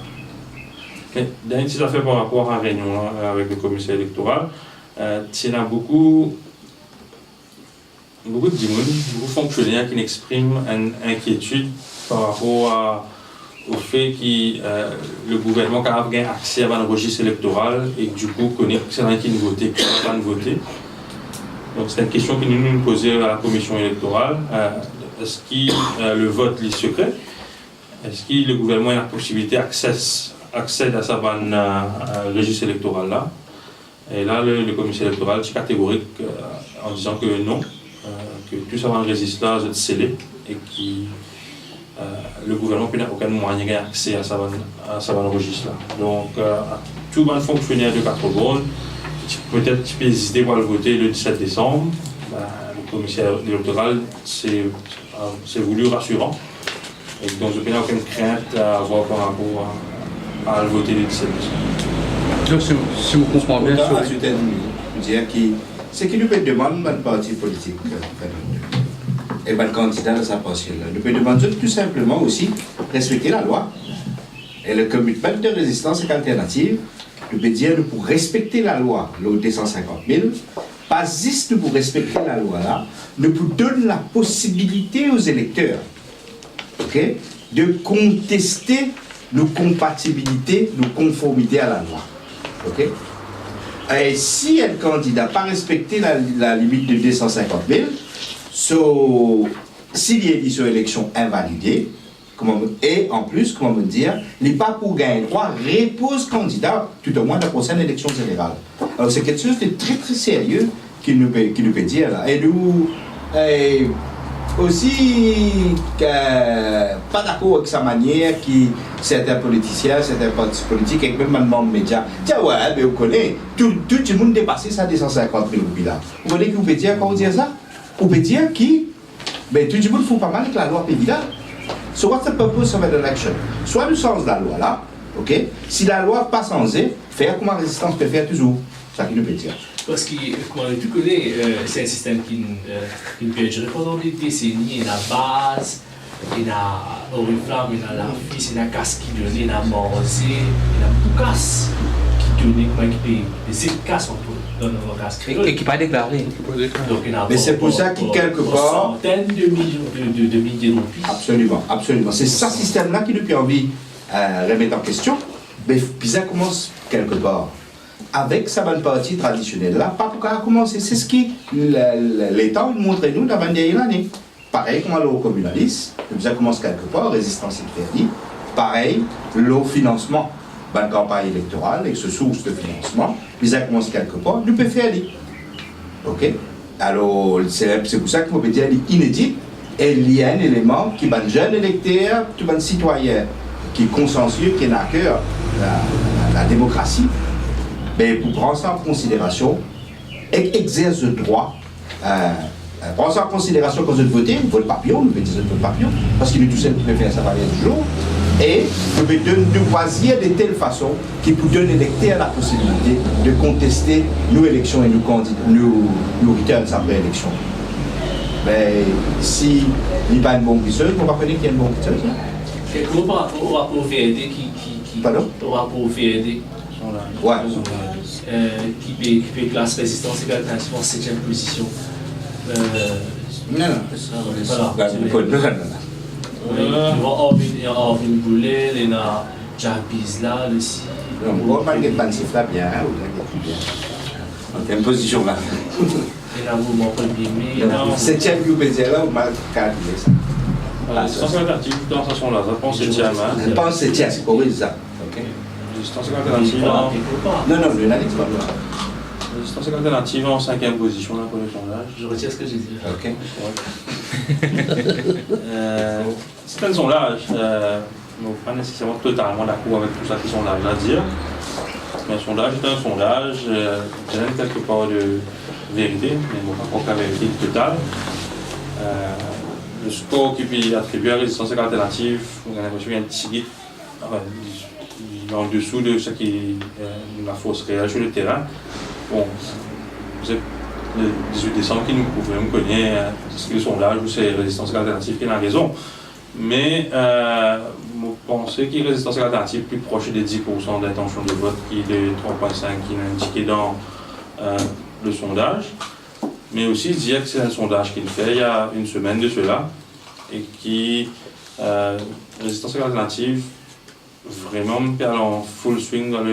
Dernière petite affaire par rapport à la réunion avec le commissaire électoral, il y a beaucoup de beaucoup de fonctionnaires qui expriment une inquiétude par rapport au fait que le gouvernement a accès à un registre électoral et que du coup connaît qui ne vote, qui ne va pas voter. Donc c'est une question que nous posons à la commission électorale. Est-ce que le vote est secret? Est-ce que le gouvernement a la possibilité d'accéder à ce registre électoral là? Et là, le commissaire électoral est catégorique en disant que non, que tout ça registre là est scellé et que le gouvernement n'a aucun moyen d'accès à ce registre là. Donc, tout bon fonctionnaire de 4 bornes, peut-être tu peux hésiter pour le voter le 17 décembre. Le commissaire électoral c'est voulu rassurant. Et donc je n'ai aucune crainte à avoir par rapport à le voter le 17 décembre.
Donc si vous comprenez bien,
c'est qu'il nous peut demander un parti politique et un candidat à sa partielle. Nous peut demander tout simplement aussi respecter la loi. Et le commitment de résistance et alternative, nous peut dire pour respecter la loi, le 250 000, pas juste pour respecter la loi là, nous vous donne la possibilité aux électeurs, de contester nos compatibilités, nos conformités à la loi. Et si un candidat n'a pas respecté la limite de 250 000, s'il y a une élection invalidée, et en plus, comment me dire, les pas pour gagner droit repose candidat, tout au moins dans la prochaine élection générale. Alors c'est quelque chose de très très sérieux qu'il nous peut dire là. Et nous, aussi, pas d'accord avec sa manière qui certains politiciens, certains partis politiques, et même maintenant les médias, tiens ouais, mais vous connaissez, tout le monde dépasse ça 250 000 roupies là. Vous voyez que vous pouvez dire, quand vous dites ça, vous pouvez dire qui, ben tout le monde fout pas mal avec la loi pays là. So what's the purpose of an election? Soit le sens de la loi là, si la loi pas censée, faire comme la résistance peut faire toujours. C'est ça qui nous peut dire.
Parce que, comme tu connais, c'est un système qui peut durer pendant des décennies. Il y a la base, il y a l'oriflamme, il y a la fille, il y a la casse qui donne, il y a la morosée, il y a la boucasse qui donne, qui paye des casse dans nos casse créole.
Et qui n'est pas déclaré.
Mais c'est pour ça qu'il quelque part.
Centaines de millions de milliers de roupies.
Absolument, absolument. C'est ce système-là qui depuis envie de remettre en question. Mais puis ça commence quelque part. Avec sa bonne partie traditionnelle là, pas pour commencer. C'est ce qui l'État montre nous dans la dernière année. Pareil comme le communaliste, ça commence quelque part, résistance et crédit. pareil, le financement de la campagne électorale et ce source de financement, ils ont commencé quelque part, nous pouvons faire. Ok? Alors, c'est pour ça que je peux dire inédit, et il y a un élément qui est un jeune électeur, tout un citoyen qui est consciencieux, qui est à cœur la démocratie, mais pour prendre ça en considération, et exerce le droit, prendre ça en considération quand vous votez, vous votez papillon, vous mettez votre papillon, parce qu'il est tout seul qui peut faire ça varier toujours, et vous pouvez nous choisir de telle façon qui peut donner l'électeur la possibilité de contester nos élections et nos candidats, nos returns après élection. Mais si il n'y a pas une bonne guisseuse, on va connaître qu'il y a une bonne guisseuse.
Quelques mots par rapport au rapport VRD
Pardon?
Au rapport VRD.
Ouais.
Qui peut classe résistance et alternative en 7e position.
Non,
Voilà. Il y a Orvin Boulet, il y a Jack Bizla, aussi.
On va pas de siffler bien, on est en position là.
Il y a un mouvement premier mai.
7e que vous pouvez dire là, on va calculer ça.
Résistance alternative, dans ce sens-là, je pense 7e.
Je pense 7e, c'est pour ça.
Résistance alternative,
non, le n'indique pas.
Résistance alternative en 5e position là, pour le sondage.
Je retire ce que j'ai dit.
Ok.
C'est un sondage, pas nécessairement totalement d'accord avec tout ça que sondage à dire, mais un sondage est un sondage, il y a quelque part de vérité, mais pas encore la vérité totale. Le score qui est attribué à résistance alternative, on a l'impression qu'il y a un petit guide en dessous de ce qui est la force réelle sur le terrain. Bon, vous êtes le 18 décembre qui nous couvre, on connaît ce que le sondage ou c'est résistance alternative qui a raison. Mais vous pensez qu'il y a résistance alternative plus proche des 10% d'intention de vote qui est de 3,5 qui est indiqué dans le sondage. Mais aussi dire que c'est un sondage qu'il fait il y a une semaine de cela et qui résistance alternative vraiment perd en full swing dans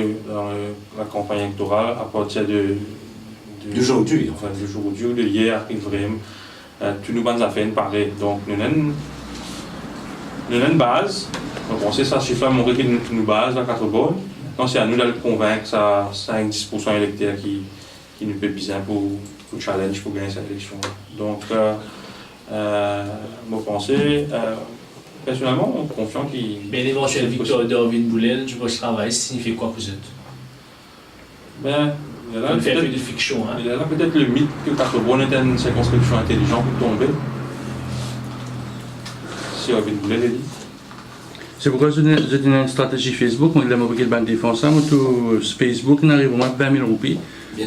la campagne électorale à partir
d'aujourd'hui.
Enfin, d'aujourd'hui ou de hier, qui vraiment tout nous a fait une pareille. Donc, nous avons une base. Donc, on sait ça chiffre à montrer qu'il nous base dans 4 bornes. Donc, c'est à nous de le convaincre, ça 5-10% électeurs qui nous fait bien pour challenge pour gagner cette élection. Donc, moi, pensez. Personnellement, on est confiant qu'il.
Mais l'éventuelle victoire d'Orvin Boulet, je vois ce travail, signifie quoi pour vous?
Ben, il y a là
fait un peu de fiction. Hein?
Il y a là peut-être le mythe que Catrebonne était une circonscription intelligente pour tomber. Si Orvin Boulet l'a dit.
C'est pourquoi j'ai une stratégie Facebook, on a mobilisé le défense, Facebook n'arrive au moins 20 000 roupies,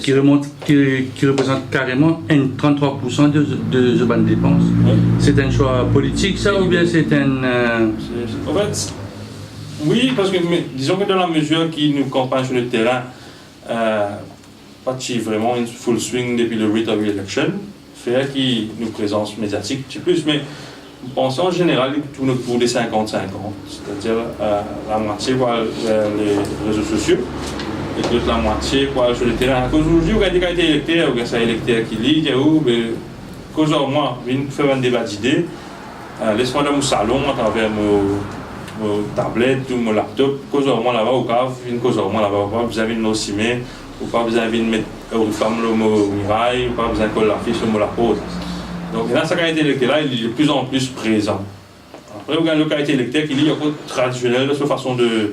qui représente carrément 33% de ban de dépenses. Oui. C'est un choix politique, ça, ou bien c'est un...
En fait, oui, parce que disons que dans la mesure qui nous campagne sur le terrain, pas vraiment une full swing depuis le rate of election, fait qui nous présence médiatique un petit plus, mais pensons en général il tourne autour des 50-50, c'est-à-dire la moitié vers les réseaux sociaux et toute la moitié sur le terrain. À cause d'aujourd'hui, vous regardez quand il est électeur, vous regardez un électeur qui lit, il y a où, cause de moi, je viens faire un débat d'idées, laisse-moi dans mon salon à travers mon tablette ou mon laptop, cause de moi là-bas au cave, une cause de moi là-bas, vous avez une oscimée, ou pas besoin de mettre une femme le mot muraille, ou pas besoin de coller l'affiche sur la pose. Donc dans sa qualité électorale, il est de plus en plus présent. Après, vous avez la qualité électorale qui est encore traditionnelle de sa façon de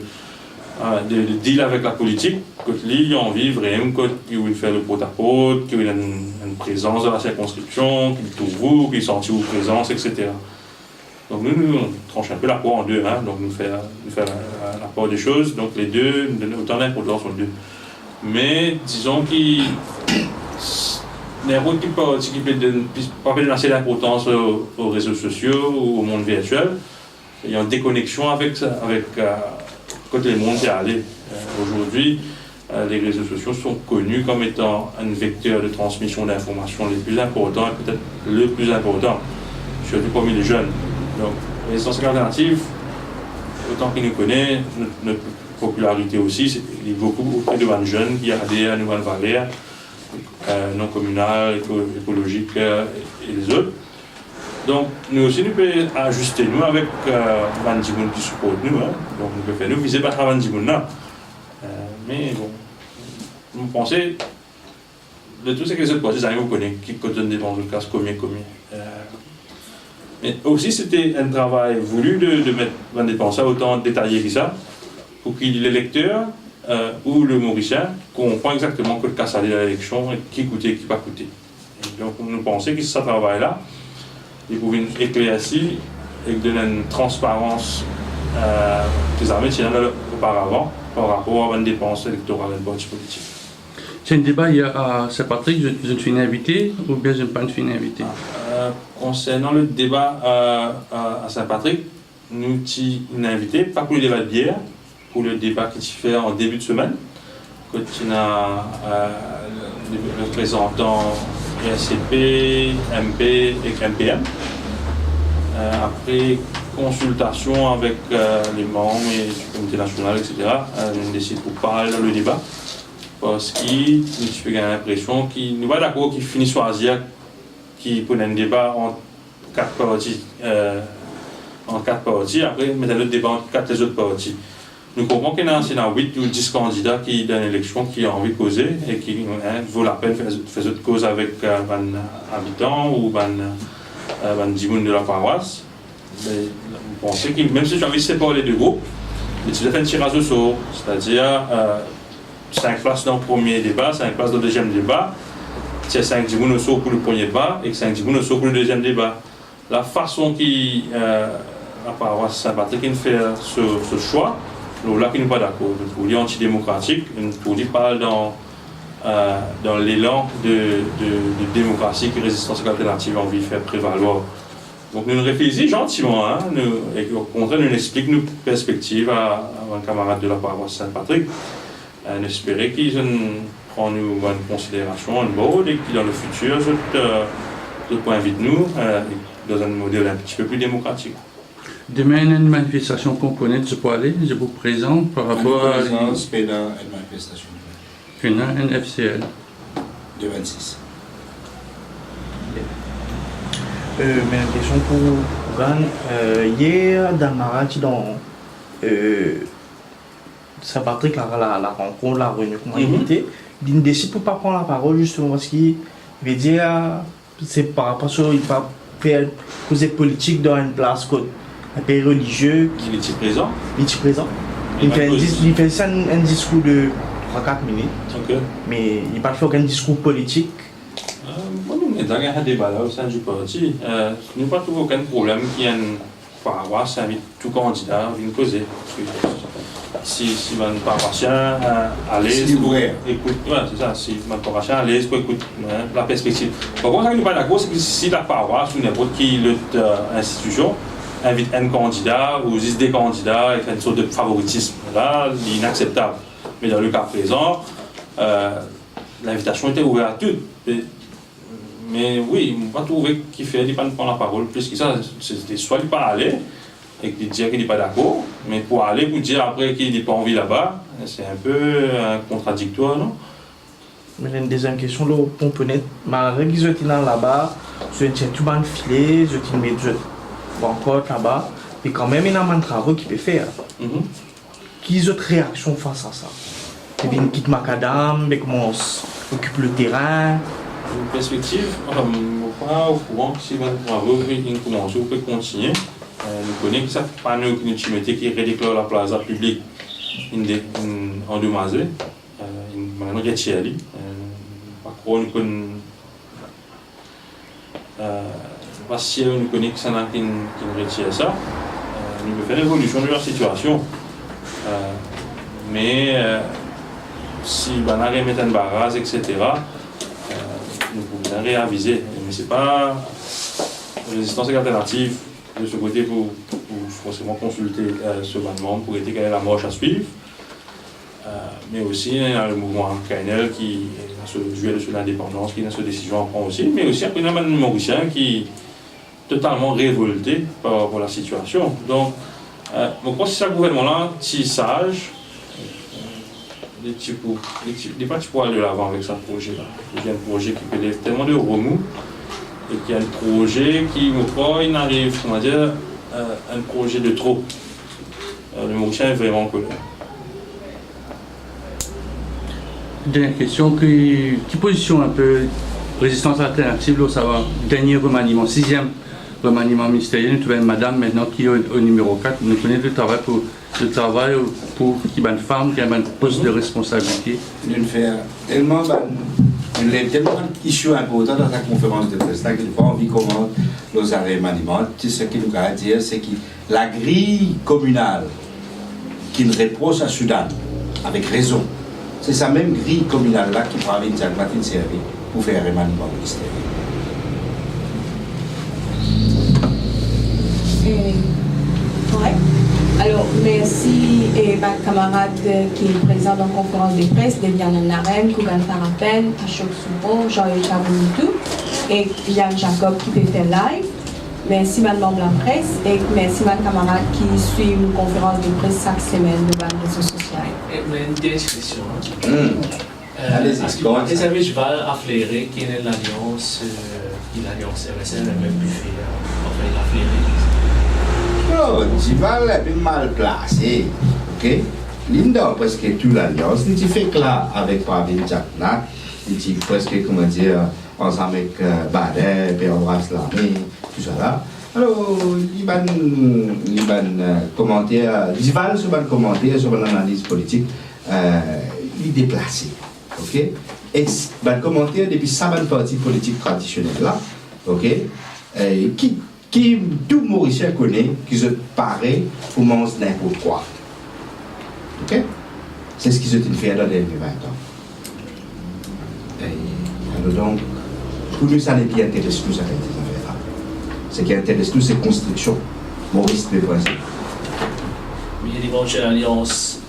deal avec la politique, que lui a envie vraiment qu'il veut faire le porte-à-porte, qu'il a une présence dans la circonscription, qu'il trouve vous, qu'il sentit vos présences, etc. Donc nous on tranche un peu la poire en deux, hein, donc nous faire la part des choses, donc les deux, autant d'importance sur les deux. Mais disons qu'il les routes qui peuvent donner assez d'importance aux réseaux sociaux ou au monde virtuel, il y a une déconnexion avec quand le monde est allé. Aujourd'hui, les réseaux sociaux sont connus comme étant un vecteur de transmission d'informations les plus importants et peut-être le plus important, surtout parmi les jeunes. Donc, les résistance alternative, autant qu'ils nous connaissent, notre popularité aussi, il y a beaucoup de jeunes qui adhèrent à nouvelles valeurs non communales, écologiques et les autres. Donc, nous aussi, nous pouvons ajuster nous avec Bandimoun qui supporte nous. Hein. Donc, nous pouvons faire nous viser par Bandimoun là. Mais bon, nous pensons, de tout ce que les autres partis, vous connaissez, qui coordonnent des bons cas combien. Mais aussi, c'était un travail voulu de mettre Van dépenser autant détaillé que ça, pour que l'électeur ou le Mauricien comprenne exactement que le cas allait à l'élection, qui coûtait et qui pas coûté. Et donc, nous pensons que ce travail-là, il pouvait éclaircir et donner une transparence que les armées tiennent auparavant par rapport à une dépense électorale et une parti politique.
C'est un débat, il y a à Saint-Patrick, je suis invité ou bien je ne suis pas invité?
Concernant le débat à Saint-Patrick, nous sommes invités, pas pour le débat de bière, pour le débat qui se fait en début de semaine, quand il y a le représentant RCP, MP et MPM. Après consultation avec les membres et du comité national, etc., on décide pour parler dans le débat. Parce qu'il y a l'impression qu'il n'est pas d'accord qu'il finisse choisir qui prenne un débat en 4 parties. Après, mettre le débat en 4 les autres parties. Nous comprenons qu'il y a 8 ou 10 candidats qui dans l'élection qui ont envie de causer et qui vaut la peine de faire autre cause avec un habitant ou un dimoun de la paroisse. Mais vous pensez que même si tu as envie de séparer les deux groupes, tu dois faire un tirage au sort, c'est-à-dire 5 places dans le premier débat, 5 places dans le deuxième débat, c'est 5 dimoun au sort pour le premier débat et 5 dimoun au sort pour le deuxième débat. La façon qui la paroisse Saint-Patrick fait ce choix, là qui n'est pas d'accord, pour dire antidémocratique, pour dire pas dans l'élan de démocratie que Résistance alternative a envie de faire prévaloir. Donc nous réfléchissons gentiment, hein, et au contraire nous expliquons nos perspectives à un camarade de la paroisse Saint-Patrick. On espère qu'ils prennent nous en considération en board et que dans le futur, je peux inviter nous dans un modèle un petit peu plus démocratique.
Demain, il y a une manifestation qu'on connaît, je peux aller, je vous présente par rapport à...
une manifestation.
Une FCL.
De 26.
Mais une question pour Gan. Hier, dans Marati, dans Saint-Patrick, la rencontre, la réunion qu'on a invité, il décide pour ne pas prendre la parole justement parce qu'il veut dire c'est par rapport à ça, il va faire causer politique dans une place un pays religieux.
Il est présent.
Il est présent. Il fait ça un discours de 3-4 minutes.
Okay.
Mais il ne va pas faire aucun discours politique.
Nous avons un débat là au sein du parti. Nous n'avons pas trouvé aucun problème qu'il y ait une paroisse, invite tout candidat à venir causer. Si mon paroissien à l'aise, écoute, ouais, c'est ça, si mon paroissien à l'aise, écoute la perspective. Par contre, ce qui n'est pas d'accord, c'est que si la paroisse ou n'importe quelle autre institution invite un candidat ou juste des candidats et fait une sorte de favoritisme, là, c'est inacceptable. Mais dans le cas présent, l'invitation était ouverte à tous. Mais oui, on ne va pas trouver qu'il fait, il ne prend la parole plus que ça. C'était soit il ne pas aller et qu'il dit qu'il n'est pas d'accord, mais pour aller, pour dire après qu'il n'a pas envie là-bas, c'est un peu contradictoire, non?
Mais une deuxième question, là, pour connaître, malgré qu'ils étaient là-bas, je tiens tout le filet, je tiens mes encore là-bas, mais quand même, il y a un travail qu'il peut faire. Quelles autres réactions face à ça? Et bien, quitte Macadam, mais comment on occupe le terrain?
Une perspective, je ne suis pas au courant que si votre travail commence, vous pouvez continuer. Nous connaissons que ça fait pas nous qui redéclare la plaza publique endommagée, une retière. Par contre, nous connaissons pas si nous connaissons que ça n'a qu'une retière ça. Nous pouvons faire l'évolution de leur situation. Mais si on a remis un barrage, etc., nous pouvons réaviser. Mais ce n'est pas Résistance alternative de ce côté pour forcément consulter ce gouvernement pour aider quelle est la marche à suivre. Mais aussi il y a le mouvement KNL qui a ce jouet sur l'indépendance, qui a cette décision à prendre aussi. Mais aussi après il y a un Mauricien qui est totalement révolté par rapport à la situation. Donc, je pense que ce gouvernement-là, si sage, les petits pas aller de l'avant avec ce projet-là. Il y a un projet qui fait tellement de remous et qu'il y a un projet qui, me croit, il arrive, on va dire, un projet de trop. Le Mauricien est vraiment colère.
Dernière question, qui position un peu résistance alternative, là, ça va, dernier remaniement, 6e remaniement ministériel, nous trouvons une madame maintenant qui est au numéro 4, nous connaissons le travail pour qu'il y ait une femme qui a un poste de responsabilité.
Nous faisons tellement d'issues importantes dans la conférence de presse qu'il faut envie comment nos remaniements. Ce qu'il nous a dit, c'est que la grille communale qui nous reproche à Soudan, avec raison, c'est sa même grille communale-là qui va venir servir pour faire un remaniement ministériel.
Ouais. Alors, merci ma camarade qui est présent dans la conférence de presse, Deviane Narem, Kougan Parapen, Ashok Soubo, Jean-Yves Charoutou et Yann Jacob qui fait faire live. Merci madame la presse et merci ma camarade qui suit une conférence de presse chaque semaine de la réseau social.
Une dernière question.
Allez-y.
Est-ce que vous savez, je vais afflairer qui est l'alliance RSN, le même buffet, enfin l'afflairer.
Non, Dival est mal placé, ok? Linda, presque toute l'alliance, il fait que là, avec Pravin Jakna, il dit presque, comment dire, ensemble avec Badet, puis Embrasse l'armée, tout ça là. Alors, il va commenter, Dival sur un commentaire sur l'analyse politique, il est déplacé, ok? Et va commenter depuis ça, une partie politique traditionnelle là, ok? Qui tout Mauricien connaît, qui se paraît pour manger n'importe quoi. Ok? C'est ce qui se fait dans les derniers 20 ans. Alors donc, pour nous, ça n'est pas intéressant, nous, avec ces affaires-là. Ce qui intéresse nous, c'est la construction. Maurice de Brésil.
Il y a des bonnes alliances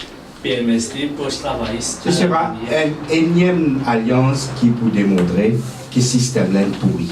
PMSD, post-travailliste.
Ce sera une énième alliance qui peut démontrer que le système est pourri.